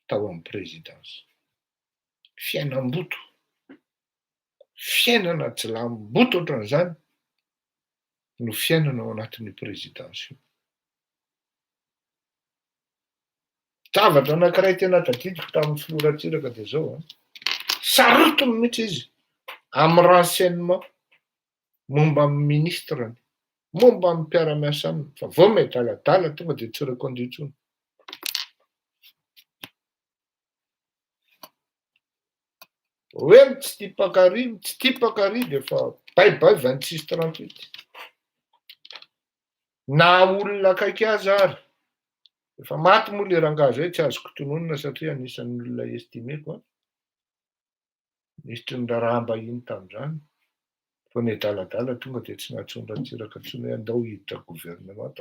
tao amin'ny présidence. Fiainam-boto, fiainana jilam-boto ohatran'izany no fiainana ao anatin'ny présidence io. Zavatra anankiray tena tadidiko tamin'ny filorantsiraka de zao sarotiny mihitsy izy amin'ny renseignement momba amin'ny ministrany, momba amin'ny mpiara-miasa aminy, fa vao miadaladala tonga de tsy reconduit intsony. Hoe tsy tia pakary de fa baibay 26-38. Na olona akaiky aza ary. Efa maty moa le rangahy zay, tsy azoko tononona satria anisan'ny olona estimeko. Nisitry ny raharaham-bahiny tamin'izany. Fa niadaladala tonga de tsy nahatsony Ratsiraka intsony hoe andao hiditra gouvernement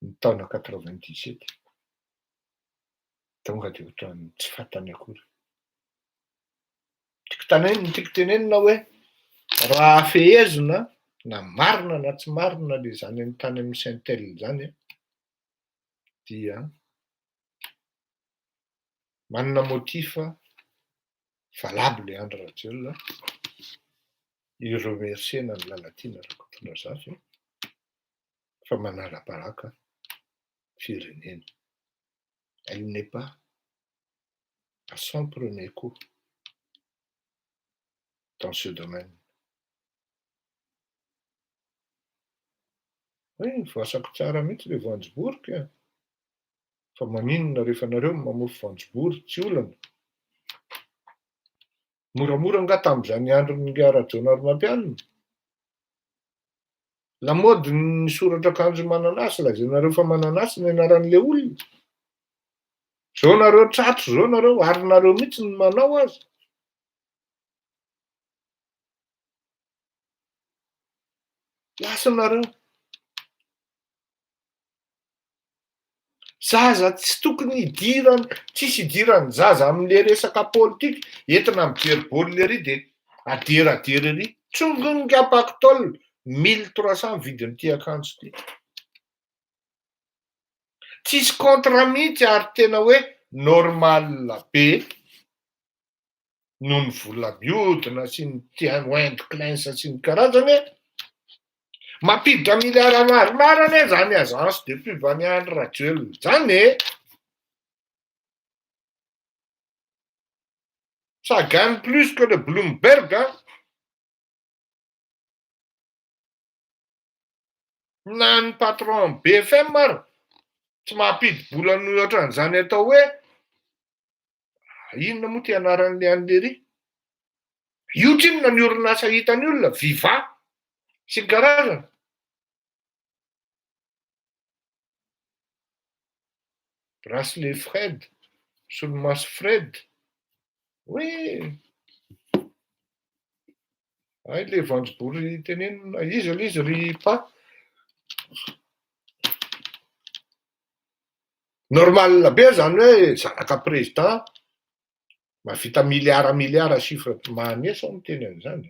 ny taona 97. Tonga de ohatran'ny tsy fantany akory. Tiako tenenina hoe raha fehezina na marina na tsy marina le zany amin'ny tany amin'ny Saint-El zany dia manana motifa valable Andry Rajoelina iremerciena ny lalatiana Rakotondrazafy fa manara-baraka firenena. Elle n'est pas à son premier coup dans ce domaine. Voasako tsara mihitsy le voanjobory ka. Fa maninona rehefa nareo mamofy voanjobory tsy olana. Moramora nga tamin'izany andron'ny Rajaonarimampianina. Lamaody ny soratra akanjo mananasy lazainareo fa mananasy ny anaran'le olona. Zao nareo tratro, zao nareo arinareo mihitsy ny manao azy. Lasanareo. zaza tsy tokony idirana, tsisy idirany zaza amin'le resaka politika entina mijery baolina ery de aderadery ery tsongonika pactole 1300 vidin'ity akanjo ty. Tsisy contrat mihitsy ary tena hoe normal be noho ny vola miodina sy ny tianoint clince sy ny karazany mampiditra miliara maromaro ane zany agence de pub any Andry Rajoelina zany ça gagne plus que le Bloomberg na ny patron BFM maro tsy mampidi-bola noho ohatran'izany atao hoe inona moa ty anaran'le an'lery iotr'inona ny orinasa hitany olona Viva sy ny karazana bracelet Fred solomaso Fred oui ay le vanjobory tenenina izy ry pa normal be zany hoe zanaka président mavita miliara chiffre maneso amin'ny teny an'izany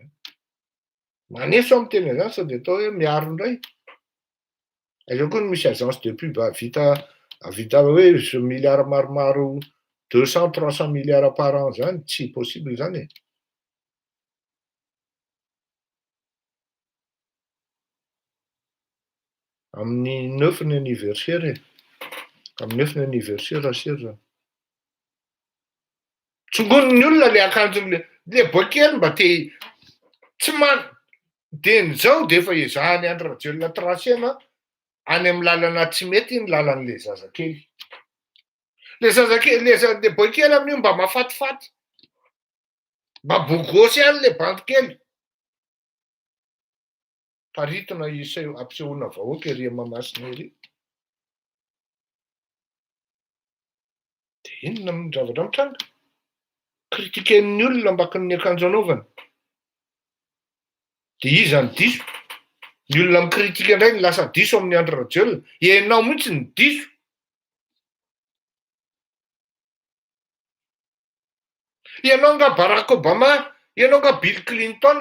maneso amin'ny teny an'izany sady atao hoe miaro indray eo koa misy agence de pub avita hoe miliara maromaro 200-300 milliards par an zany tsy possible zany amin'ny 9-ny anniversaire amin'ny 9-ny anniversaire asera tsongoniny olona le akanjon'le boakely mba te tsy den'izao de efa ezahany Andry Rajoelina tracena any amin'ny lalana tsy mety ny lalan'le zazakely le zazakely le boakely amin'io mba mafatifaty mba bogosy any le bandikely paritona ampisehoana vahoaka ery Mahamasina ery de inona amin'ny zavatra mitranga kritiken'ny olona mbakin'ny akanjo anaovany de izany diso ny olona mikritika indray ny lasa diso amin'ny Andry Rajoelina ianao mihitsy ny diso ianao nga Barack Obama ianao nga Bill Clinton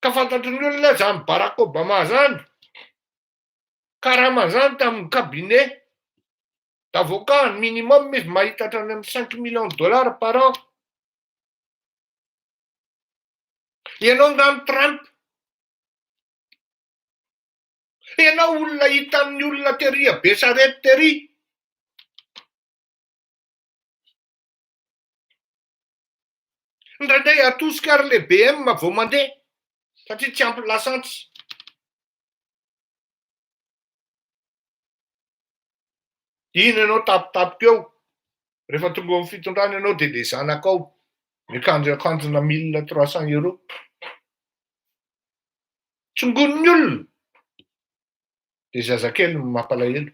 ka fantatry ny olona zany Barack Obama zany karama zany tamin'ny cabinet d'avocat minimum izy mahita hatrany amin'ny 5 millions de dollars par an ianao nga amin'ny Trump ianao olona hitan'ny olona tery be sarety tery indraindray atosika ary le BM vao mandeha satria tsy ampy lasantsy iny ianao tapitapika eo rehefa tonga amin'ny fitondrana ianao de le zanakao mikanjo akanjona 1300 euros tsongoniny olona de zazakely mampalahelo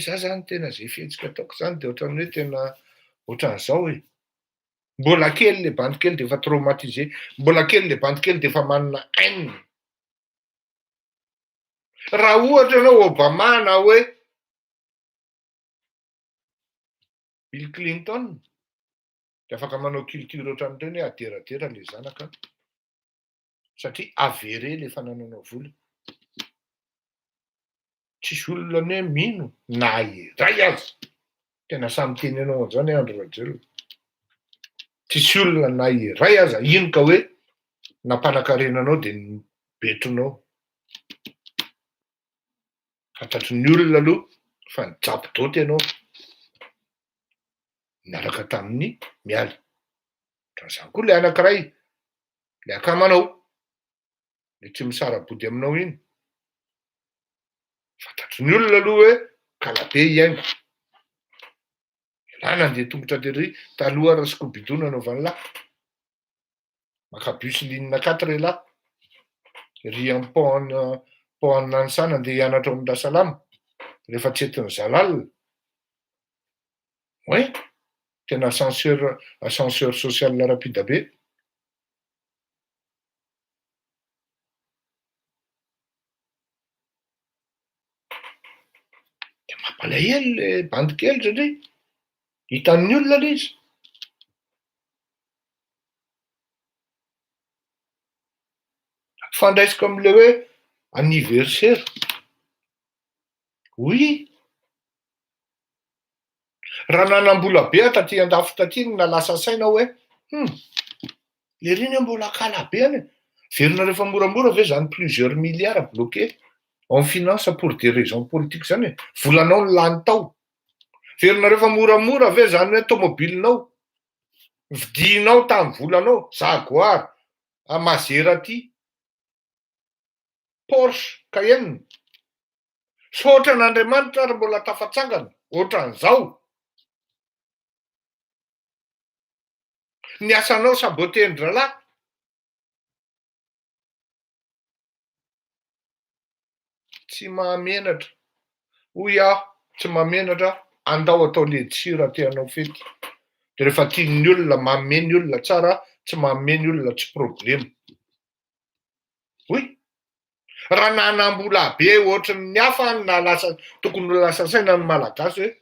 za zany tena zay fihetsika ataoko zany de ohatran'ny hoe tena ohatran'izao mbola kely le bandikely de efa traumatisé mbola kely le bandikely de efa manana haine raha ohatra ianao Obama na hoe Bill Clinton de afaka manao culture ohatran'ireny hoe aderadera le zanaka satria avere le fananana vola tsisy olona ny hoe mino na iray azy tena samy tenenao an'izany Andry Rajoelina tsisy olona na iray aza ino ka hoe nampanankarenanao de betronao fantatry ny olona aloha fa nijabodoty ianao miaraka tamin'ny miala zany koa le anankiray le akamanao le tsy misarabody aminao iny fantatry ny olona aloha hoe kalabe iaingo la nandeha tongotra tery taloha raha Scooby-Doo nanaovany lahy makabus ligne 4 lahy ry amin'ny pont Nanisana nandeha hianatra ao amin'ny Dasalama rehefa tsy etin'ny Zalalina oui tena ascenseur social rapide be Alahelo le bandy kely satria hitan'ny olona le izy. Fandraisiko am'le hoe anniversaire. Oui, raha nanam-bola be taty andafy taty no nalasa saina hoe le reny mbola kala be any e. Verina rehefa moramora ve zany plusieurs milliards bloqué en finance pour des raisons politiques zany e. Volanao no lany tao. Verina rehefa moramora ve zany hoe tomobilinao vidinao tamin'ny volanao, Jaguar, Maserati, Porsche, Cayenne. Sotra n'Andriamanitra ary mbola tafatsangana ohatran'izao. Ny asanao saboten-dralahy. Tsy mahamenatra. Hoy aho, tsy mahamenatra, andao atao ledisy raha te hanao fety. De rehefa tian'ny olona manome ny olona tsara, tsy manome ny olona tsy problema. Hoy, raha nanam-bola be ohatran'ny hafa na lasa tokony ho lasa saina ny malagasy hoe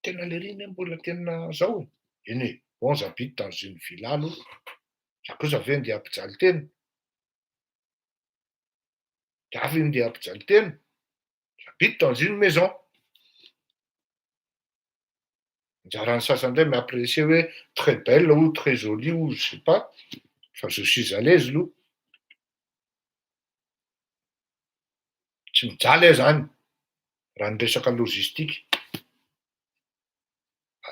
tena le reny mbola tena zao e. Eny e, bon j'habite dans une villa aloha. Za kosa ve andeha hampijaly tena? De avy andeha hampijaly tena? J'habite dans une maison. Anjaran'ny sasany indray mi-apprécier hoe très belle ou très jolie ou je sais pas. Fa je suis à l'aise aloha. Tsy mijaly aho zany raha ny resaka lojistika.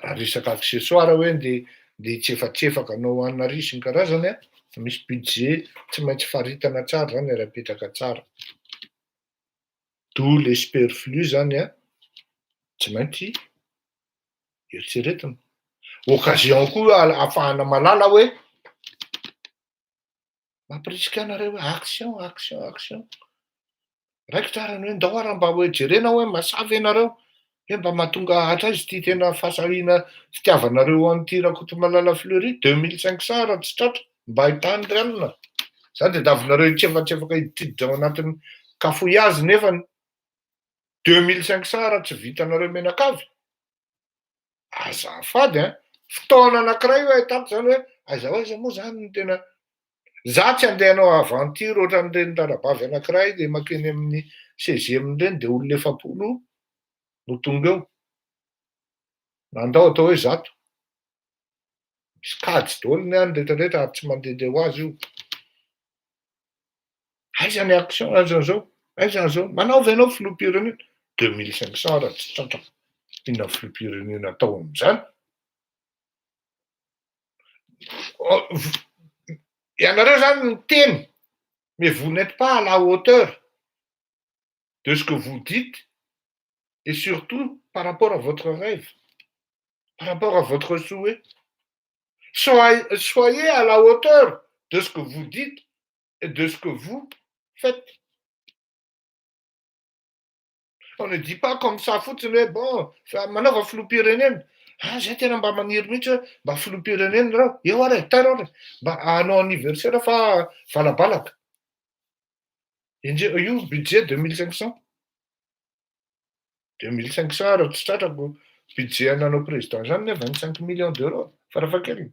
Raha resaka accessoire hoe nde hitsefatsefaka hanao anona ry sy ny karazany a, misy budget tsy maintsy faritana tsara zany raha apetraka tsara. D'où les superflus zany a, tsy maintsy eritreretina. Occasion koa ahafahana malala hoe mampirisika anareo hoe action, action, action. Raikitra arany hoe ndao ara mba hoe jerena hoe masavy ianareo, hoe mba mahatonga atraizy ty tena fahasahiana fitiavanareo an'ity Rakotomalala Fleury 2500 raha tsy tratra mba ahitany ranona. Zany de davinareo hitsefatsefaka hitiditra ao anatin'ny cafouillage nefany 2500 raha tsy vitanareo menakavy. Azafady ein, fotoana anankiray hoe ahitako zany hoe aiza moa zany no tena za tsy andeha hanao aventure ohatran'ireny rarabavy anankiray de makeny amin'ny 16e reny de olona 70 no tonga eo. Nandao atao hoe 100. Misy kajy daholo ny any rehetrarehetra ary tsy mandehandeha ho azy io. Aiza ny action azan'izao? Aiza an'izao? Manaova ianao filoham-pirenena 2500 raha tsy tratra. Inona filoham-pirenena atao amin'izany? Ianareo zany miteny, mais vous n'êtes pas à la hauteur de ce que vous dites et surtout par rapport à votre rêve, par rapport à votre souhait. Soyez à la hauteur de ce que vous dites et de ce que vous faites. On ne dit pas comme ça fotsiny hoe bon, manaova filoham-pirenena. Zay tena mba maniry mihitsy hoe mba filoham-pirenena reo, eo ary tara ary mba hanao anniversaire fa valabalaka. Io budget 2500. 2500 raha tsy tratrako budget ananao président zany 25 millions d'euros farafahakeliny.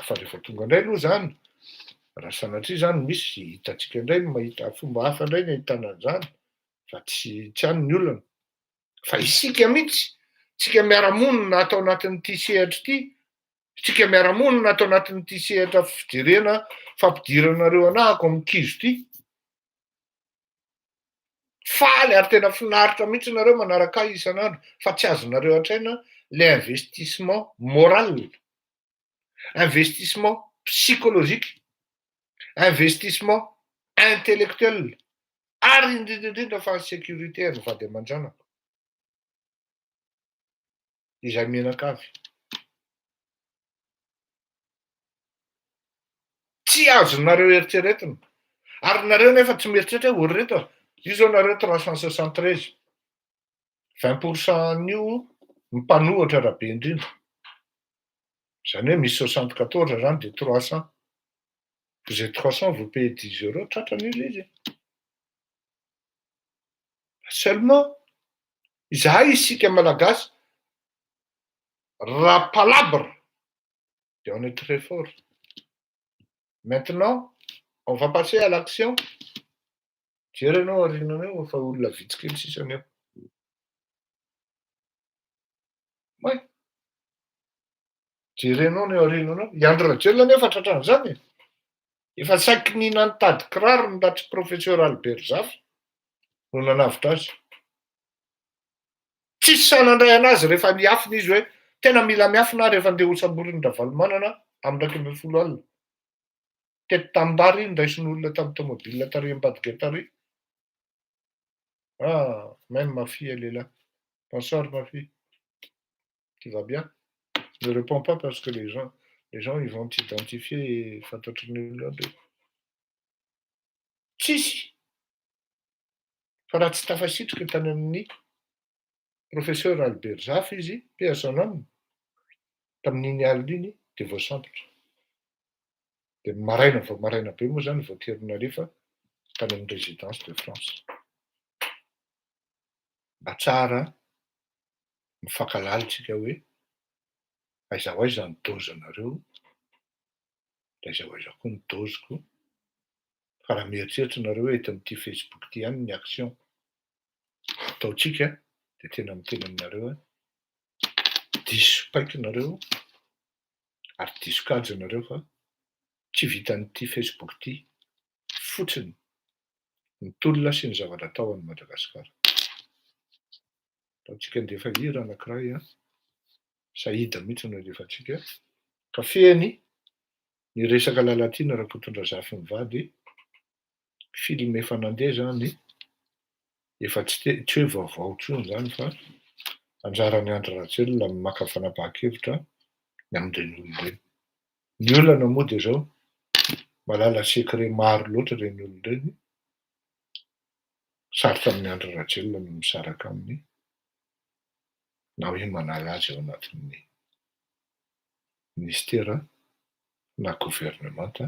Fa rehefa tonga indray aloha zany, raha sanatria zany misy hitantsika indray mahita fomba hafa indray ny ahitana an'izany, fa tsy hany ny olona. Fa isika mihitsy, tsika miara-monina atao anatin'ity sehatra ity, tsika miara-monina atao anatin'ity sehatra fijerena fampidiranareo anahako amin'ny kizo ity. Faly ary tena finaritra mihitsy nareo manaraka ahy isan'andro, fa tsy azonareo an-tsaina le investissement moral, investissement psychologique, investissement intellectuel, ary indrindrindrindra fa sécurité ny vady aman-janako. Izay menakavy. Tsy azonareo eritreretina. Ary nareo nefa tsy mieritreritra hoe oreto. Io zao nareo 373. 20% n'io mipanohatra raha be indrindra. Zany hoe misy 74 zany de 300. Vous êtes 300, vous payez 10 euros, tratrany ilay izy. Seulement izahay isika malagasy raha palabre de on est très fort. Maintenant on va passer à l'action. Jery anao aoriananao efa olona vitsy kely sisa aneo. Oay, jerenao ny aoriananao. I Andry Rajoelina anefa tratran'izany e. Efa saky nina nitady kiraro ny latry professeur Albert Zafy no nanavitra azy. Tsisy sanandray anazy rehefa miafina izy hoe tena mila miafina rehefa andeha ho samboriny Ravalomanana amin'ny 20 alina. Teto Tambary iny ndaisin'olona tamin'ny tomobile tary ambadika tary. Ah, même ma fille elle est là. Bonsoir ma fille. Tu vas bien? Ne réponds pas parce que les gens ils vont t'identifier fantatrin'ny olona be. Tsisy. Fa raha tsy tafasitrika tany amin'ny professeur Albert Zafy izy, paix à son âme, tamin'iny alina iny de voasambotra. De maraina vao maraina be moa zany vao Terinarifa tany amin'ny résidence de France. Mba tsara mifankalalitsika hoe aiza ho aiza ny dôzanareo, de aiza ho aiza koa ny dôziko. Fa raha mieritreritra nareo eto amin'ity Facebook ty ihany ny action ataotsika de tena miteny aminareo hoe diso paiky nareo ary diso kajy nareo fa tsy vitan'ity Facebook ty fotsiny ny tolona sy ny zavatra atao an'i Madagasikara. Ataotsika andefa hira anankiray a, sahida mihitsy no alefatsika. Ka fehiny ny resaka lalatiana Rakotondrazafy mivady, film efa nandeha zany, efa tsy hoe vaovao tsony zany fa anjaran'ny Andry Rajoelina maka fanapahan-kevitra ny amin'ireny olona ireny. Ny olana moa de zao malala secret maro loatra reny olona ireny. Sarotra amin'ny Andry Rajoelina no misaraka aminy na hoe manala azy ao anatin'ny ministera na gouvernemanta.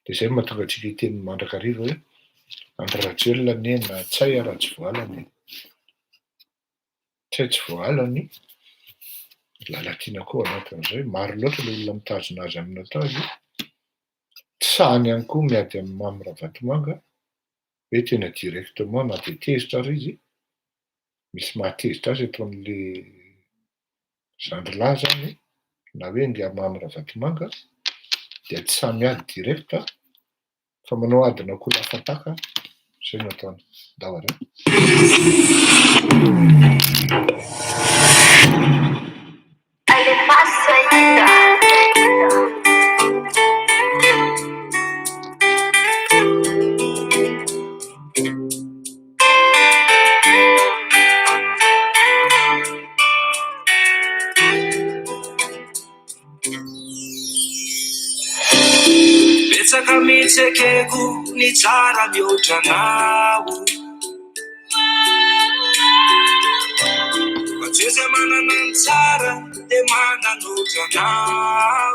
De zay mahatonga antsika hiteny mandrakariva hoe Andry Rajoelina nena tsay raha tsy voalany. Tsay tsy voalany. Lalatiana koa anatin'izay maro loatra le olona mitazona azy amin'ny atao izy. Tsahany ihany koa miady amin'ny Mamy Ravatomanga hoe tena directement na de tezitra ary izy, misy mahatezitra azy eto amin'le Zandrilahy zany na hoe ngia Mamy Ravatomanga de tsy samy miady direkta fa manao adina koa lafataka. Zay no ataony. Dahory. Betsaka mihitsy ny tsara mihoatra anao, fa tsy izay manana ny tsara de mananoatra anao.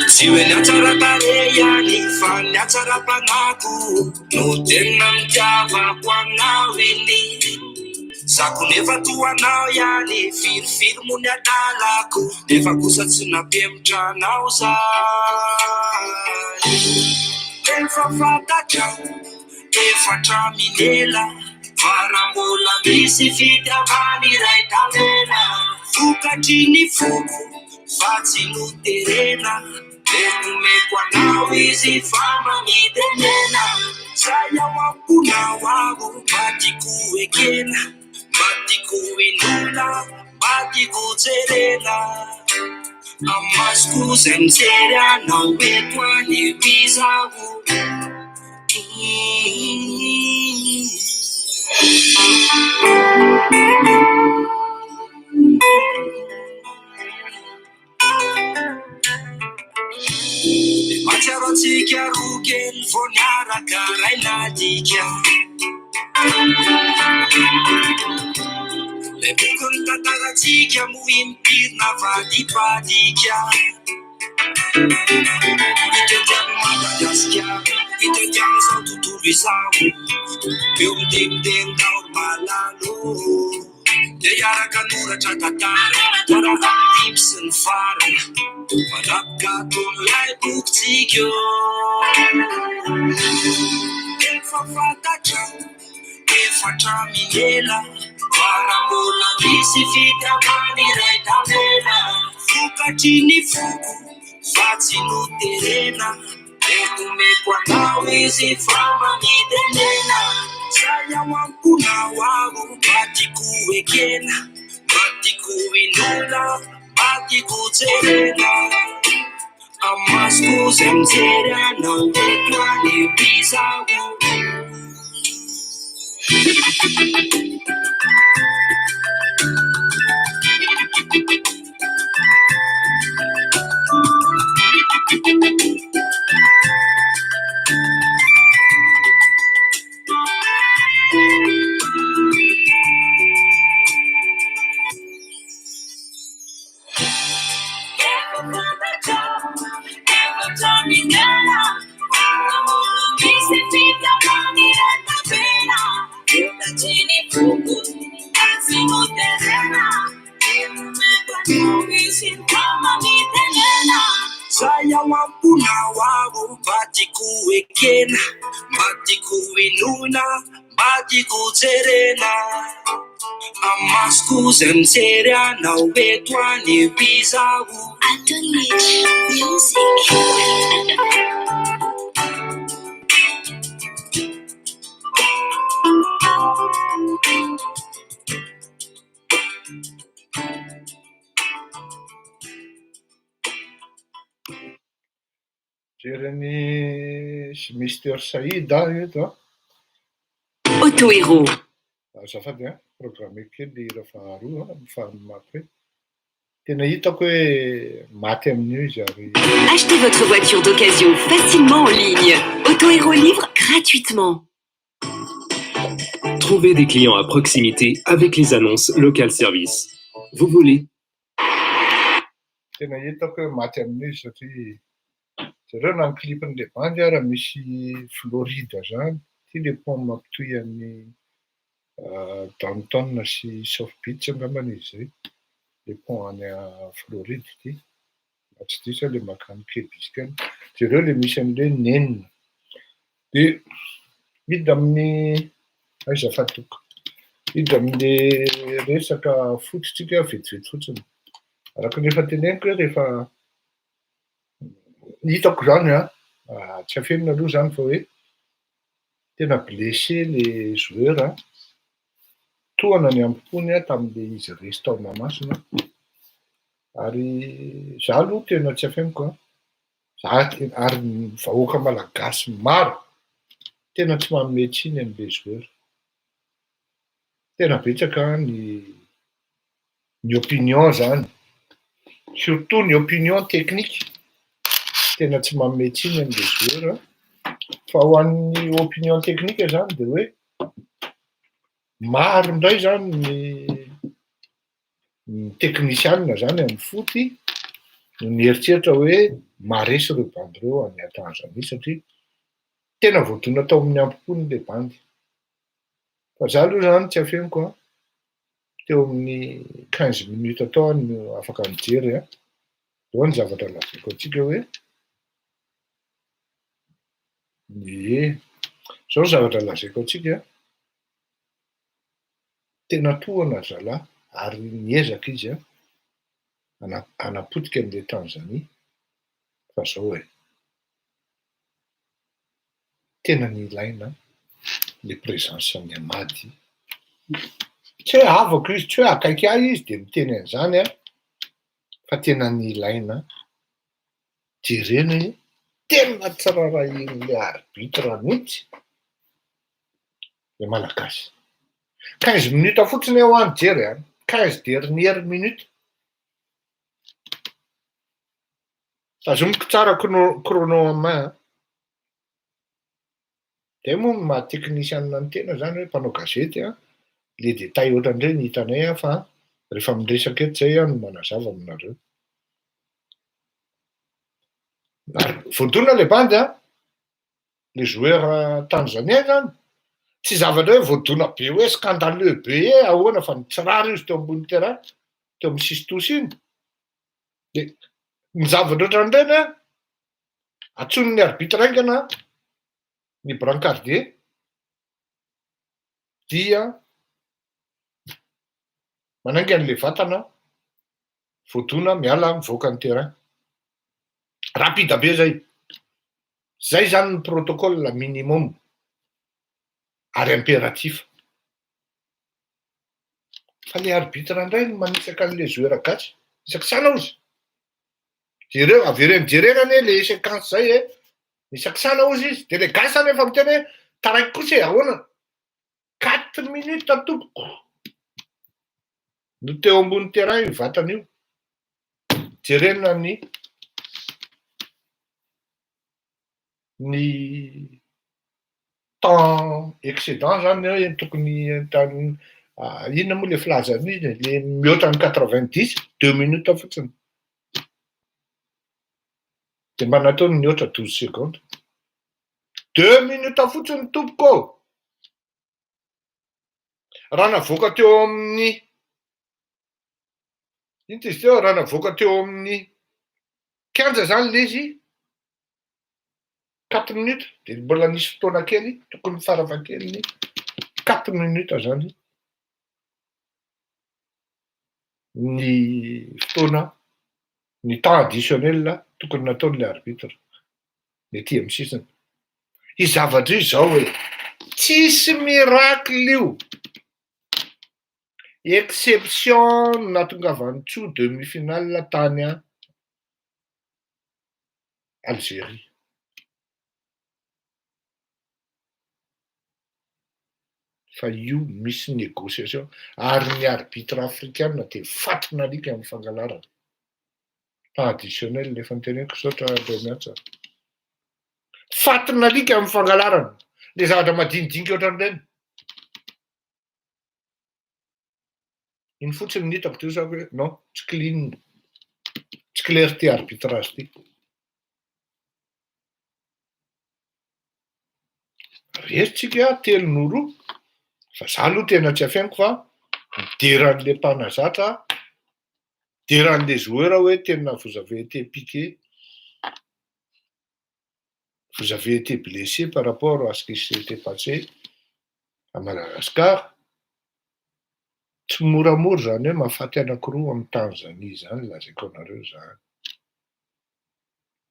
Tsy hoe ny atsara-tarehy ihany fa ny atsara-panako no tena mitiavako anao iny. Zako nefa toanao ihany filifily mo ny adalako, nefa kosa tsy nampemitra anao zany. Efa fantatra efa traminela fa raha mbola misy fitiavana iray talena, vokatry ny foko fa tsy noterena, de nomeko anao izy fa manitenena. Zay ao amponao aho matiko ekena, matiko inona, matiko jerena. Amasoko zay mijery anao eto any epizaho. De matsiaro antsika roa kely vao niaraka ray nadika, le boko ny tantaratsika moa impirina vadibadika. Mitety amin'ny Madagasikara Mitaiky amizao tontolo izao eo mitemitemy taoro malalo de iaraka noratra tantara taraha dimy sy ny farana manapika ton'ilay bokytsika efa fantatra efatra minela farambola misy fikamany iray damena vokatry ny foko fa tsy noterena etomeko anao izy fa mamitenena zay ao amponao avo batiko ekena batiko inona batiko jerena amasoko zay mijery anao eto any bizao zay ao amponao avo batiko ekena batiko inona batiko jerena amasoko zay mijery anao eto any bizao Atomic Music. Jereny sy Mister Saïd eto Auto-héros. azafady programme kely raha faharoa mifahamapy hoe tena hitako hoe maty amin'io izy ary Achetez votre voiture d'occasion facilement en ligne. Auto-héros livre gratuitement. Trouvez des clients à proximité avec les annonces Local Service. Vous voulez tena hitako hoe maty amin'io izy satria zareo na ny clipin'le bandy raha misy Florida zany ty le pont mampitohy an'ny Downtown sy South Beach angambany izy zay le pont any Floride ty tsy diso le makany kebisika any zareo le misy an'le nenina de hidy amin'ny aiza fatoko hidy amin'le resaka fototsika vetivety fotsiny araka nefa teneniko hoe rehefa hitako zany tsy afenina aloha zany fa hoe tena blessé le joueur tohana ny ampony tamin'le izy resy tao Mahamasina ary za aloha tena tsy afeniko za ary ny vahoaka malagasy maro tena tsy manome tsiny an'le joueur tena betsaka ny opinion zany surtout ny opinion technique tena tsy manome tsiny an'le joueur fa ho an'ny opinion technique zany de hoe maro indray zany ny technicianina zany amin'ny foty no mieritseritra hoe maresy reo bandy reo any Tanzanie satria tena voadona tao amin'ny ampopony le bandy fa za aloha zany tsy afeniko teo amin'ny 15 minutes tao no afaka mijery eo ny zavatra lazaiko atsika hoe zao zavatra lazaiko atsika tena tohana zalahy ary niezaka izy anapotika an'le Tanzanie fa zao tena ny ilaina le présence ny Amady tsy hoe avako izy tsy hoe akaiky ahy izy de miteny an'izany fa tena ny ilaina jereny tena tsirarahin'le arbitre mihitsy le malagasy 15 minutes fotsiny eo any jery 15 dernières minutes azomiko tsara chrono en main de moa ny maha technicianina ny tena zany hoe mpanao gazety le détail ohatran'ireny hitanay fa rehefa miresaka eto zay no manazava aminareo voadona le bandy le joueur tanzanien zany tsy zavatra hoe voadona be hoe scandaleux be ahoana fa tsy rary izy teo ambony terrain teo amin'ny sistosy iny de ny zavatra ohatran'ireny atson'ny arbitre aingana ny brancardier dia manainga an'le vatana voadona miala mivoaka ny terrain rapida be zay zany ny protocole minimum ary impératif fa le arbitre indray no manisaka an'le joueur gasy isaky sana ozy jereo avereny jerena le séquence zay isaky sana ozy izy de le gasy anefa miteny hoe taraiky kosa ahoana 4 minutes tompoko no teo ambony terrain io vatana io jerena ny temps excédent zany hoe tokony inona moa le filazany le mihoatra ny 90 2 minutes fotsiny de mba nataony mihoatra 12 secondes 2 minutes fotsiny tompoko raha navoaka teo amin'ny iny izy teo raha navoaka teo amin'ny kianja zany le izy 4 minutes de mbola nisy fotoana kely tokony farafahakeliny 4 minutes zany ny fotoana ny temps additionnel tokony nataon'le arbitre mety amin'ny sisiny izy zavatra io zao hoe tsisy miracle io exception natongavany tsoa demi-finale tany Algérie fa io misy négociation ary ny arbitre africaine de fatrina alika amin'ny fangalarana temps additionnel lefa niteneko saotra le miatsa fatrina alika amin'ny fangalarana le zavatra madinidinika ohatran'ireny iny fotsiny nitako teo sa hoe non tsy clean tsy clair ty arbitrage ty rerytsika telo no roa fa za aloha tena tsy afiainiko fa mideran'le mpanazatra deran'le joueur hoe tena vous avez été piqué vous avez été blessé par rapport à ce qui s'était passé à Madagascar tsy moramora zany hoe mahafaty anakiroa amin'ny Tanzanie zany lazaiko anareo zany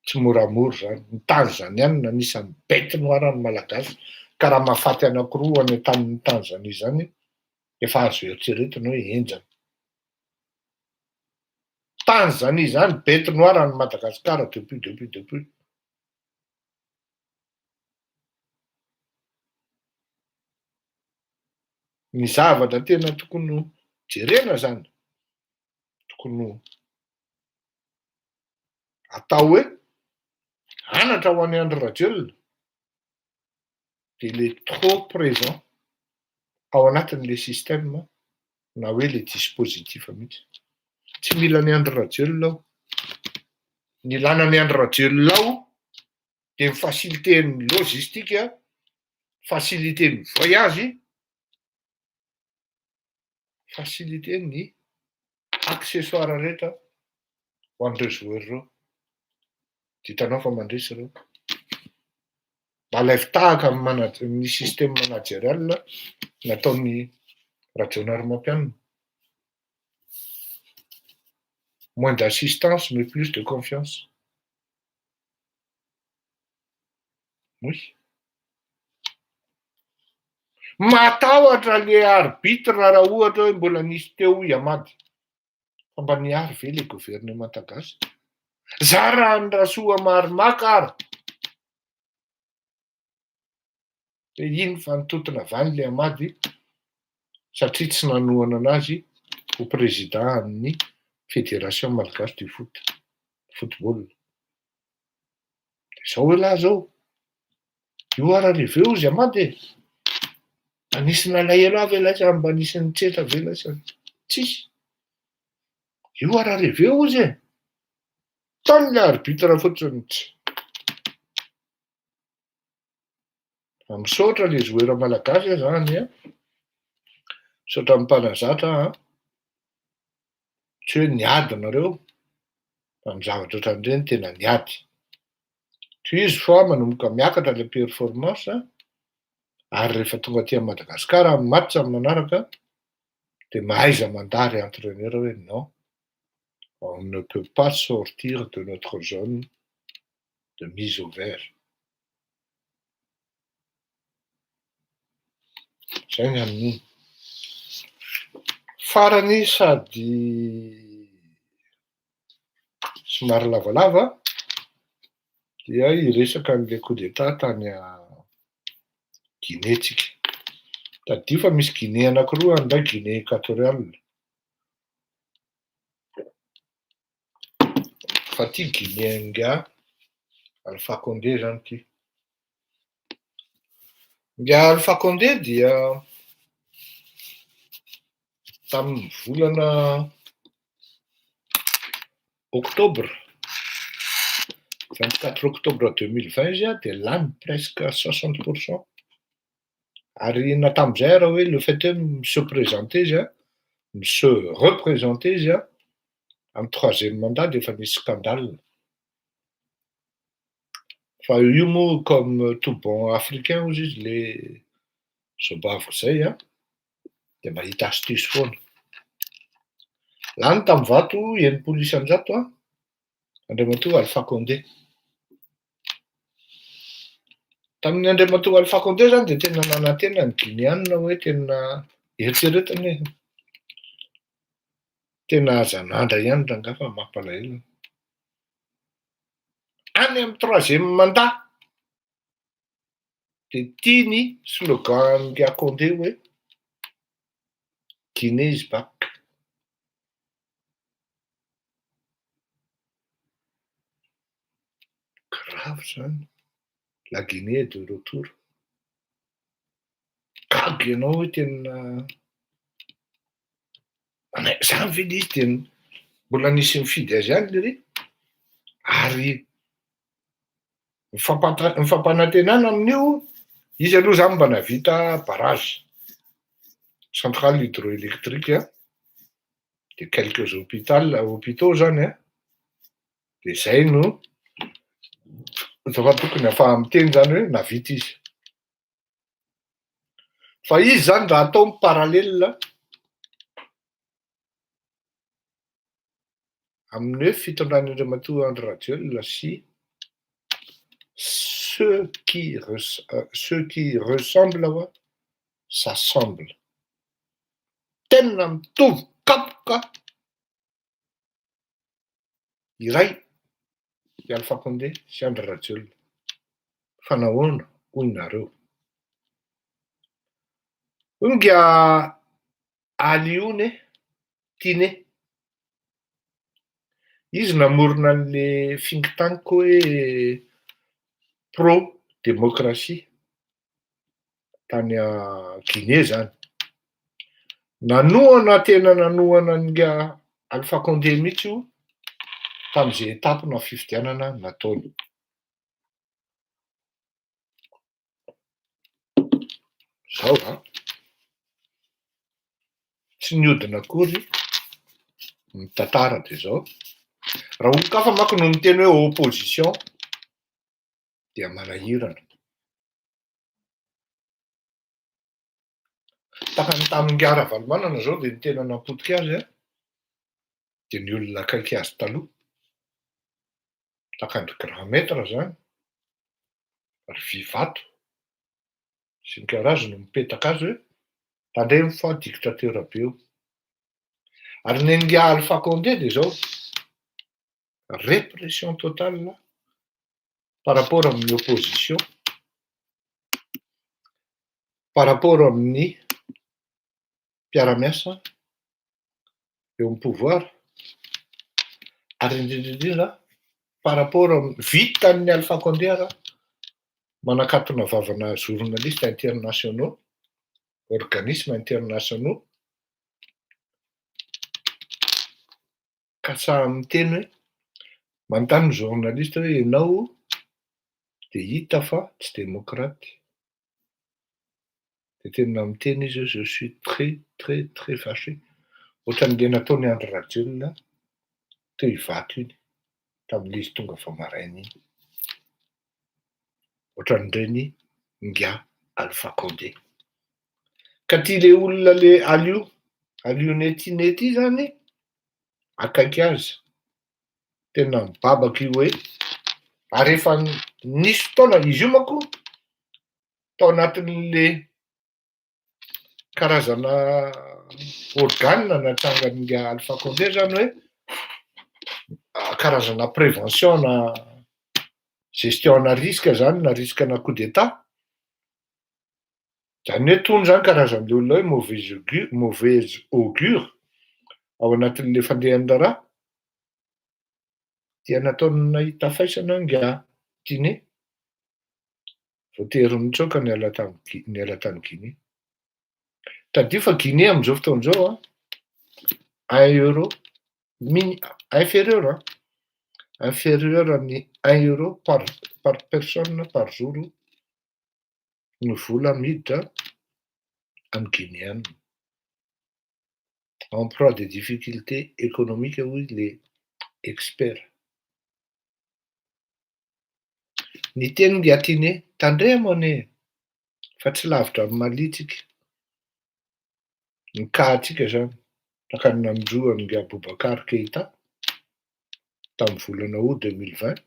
tsy moramora zany ny tanzanianina anisan'ny bête noire ny malagasy ka raha mahafaty anakiroa any tamin'ny Tanzanie zany efa azo eritreretina hoe enjana Tanzanie zany bête noire ny Madagascar depuis ny zavatra tena tokony jerena zany tokony atao hoe anatra ho any Andry Rajoelina de le trop présent ao anatin'le système na hoe le dispositif mihitsy tsy mila ny Andry Rajoelina ao ny lanany Andry Rajoelina ao de mifacilité-ny logistique facilité-ny voyage facilité-ny accessoire rehetra ho an'ireo joueur reo ditanao fa mandresy reo malaivy tahaka ny système managérial nataon'ny Rajonary Mampianina moins d'assistance mais plus de confiance oui matahotra le arbitre raha ohatra hoe mbola nisy teo Iamady fa mba niary ve le gouvernement gasy za raha ny Rasoa Marimaka ary de iny fa nitotona avany le Amady satria tsy nanohana anazy ho président amin'ny fédération malagasy du football de zao hoe lahy zao io ara reveo izy Amady anisy nalahelo avy lasa mba nisy nitsetra ve lasa tsisy io ara reveo izy tamin'le arbitre fotsiny misaotra le joueur malagasy zany a, misaotra amin'ny mpanazatra a, tsy hoe niady nareo fa ny zavatra ohatran'ireny tena niady. Tsy izy fa manomboka miakatra le performance ary rehefa tonga aty Madagasikara amin'ny match amin'ny manaraka de mahaiza mandary entraîneur hoe non, on ne peut pas sortir de notre zone de mise au vert. Zay ny amin'iny. Farany sady somary lavalava dia hiresaka an'le coup d'état tany Guinée tsika. Tadio fa misy Guinée anankiroa andray Guinée équatoriale. Fa ty Guinée nga Alpha Condé zany ty. Nga Alpha Condé dia tamin'ny volana octobre 24 octobre 2020 izy a de lany presque 60%. Ary natam'izay raha hoe le fait hoe se présenter izy a, se représenter izy a amin'ny troisième mandat de efa nisy scandale. Fa io moa comme tout bon africain hozy izy le zobaviko zay a de mahita astuce foana. Lany tamin'ny vato 900 a Andriamatoa Alpha Condé. Tamin'ny Andriamatoa Alpha Condé zany de tena nanantena ny Guinéanina hoe tena eritreretiny hoe tena azan'andra ihany rangaha fa mampalahelo. Any amin'ny troisième mandat de tiany slogan nga Condé hoe Guinée is back. Grave zany. La Guinée est de retour. Gaga ianao hoe tena zany ve izy de mbola nisy mifidy azy any lery ary mifampanantenana amin'io izy aloha zany mba navita barrage centrale hydroélectrique de quelques hôpitaux zany de zay no fa tokony afaha miteny zany hoe navita izy. Fa izy zany raha atao parallèle amin'ny hoe fitondran'ny Andriamatoa Andry Rajoelina sy ceux qui ressemblent s'assemblent. Tena mitovy kapoka iray i Alpha Condé sy Andry Rajoelina. Fa nahoana hoy nareo. Nga Alione Tiné. Izy namorona an'le think tank hoe pro-démocratie tany Guinée zany. Tena nanohana nga Alpha Condé mihitsy io tamin'izay etapona fifidianana nataony. Zao tsy niodina akory ny tantara de zao. Raha olon-kafa manko no miteny hoe opposition dia manahirana. Takany tamin'ny Ngara Valomanana zao de ny tena napotika azy de ny olona akaiky azy taloha. Takandry grand maître zany ary Vivato sy ny karazany mipetaka azy hoe tandremo fa dictateur be io. Ary ny nga Alpha Condé de zao répression totale par rapport amin'ny opposition, par rapport amin'ny mpiara-miasa eo amin'ny pouvoir ary indrindrindrindra par rapport vitan'ny Alpha Condé manakatona vavana journalistes internationaux, organismes internationaux ka saha miteny hoe manontany ny journaliste hoe ianao de hita fa tsy demokraty. De tena miteny izy hoe je suis très très très fâché. Ohatran'le nataony Andry Rajoelina teo Ivato iny tamin'le izy tonga vao maraina iny. Ohatran'ireny Nga Alpha Condé. Ka ty le olona le alionety zany akaiky azy tena mibabaka io hoe ary efa nisy fotoana izy io manko tao anatin'le karazana organe natrangan'le Alpha Condé zany hoe karazana prévention na gestion na risque zany na risque na coup d'état. Zany hoe tony zany karazan'le olona hoe mauvaise augure ao anatin'le fandehan'raha dia nataony nahita faisana Nga Guinée. Voatery mitsoaka niala tany Guinée. Tadio fa Guinée am'izao fotoan'izao €1 inférieur à €1 par personne par jour no vola miditra am Guinée. En proie des difficultés économiques hoy les experts. Ny teny Nga Guinée tandrea moa ane fa tsy lavitra amin'ny Malitsika. Ny kahatsika zany takany namindroan'ny Nga Boubacar Keïta tamin'ny volana août 2020.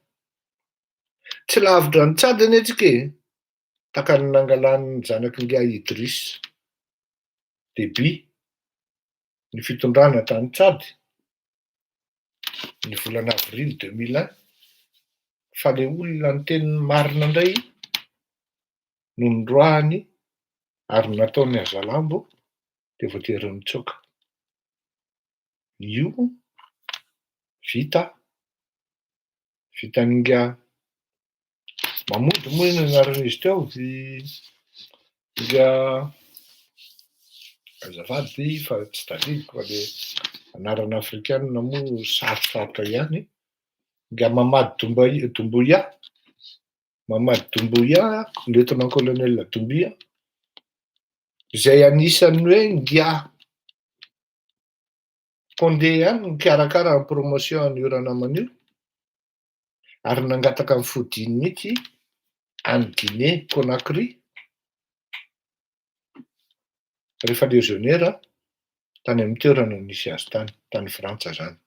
Tsy lavitra ny Tchad anie tsika e, takany nangalan'ny zanaky Nga Idriss Déby ny fitondrana tany Tchad ny volana avril 2001. Fa le olona ny teny marina indray no nindroahany ary nataony azalambo de voatery mitsoaka. Io vitan'ny Nga Mahmoud moa iny anaran'izy teo Nga azafady fa tsy tadidiko fa le anarana afrikanina moa sarosarotra ihany. Nga Mamady Doumbouya, lieutenant-colonel Doumbouya, izay anisan'ny hoe Nga Condé ihany nikarakara ny promotion an'io ranamana io ary nangataka ny fodiny mihitsy any Guinée Conakry rehefa légionnaire tany amin'ny toerana nisy azy tany Frantsa zany.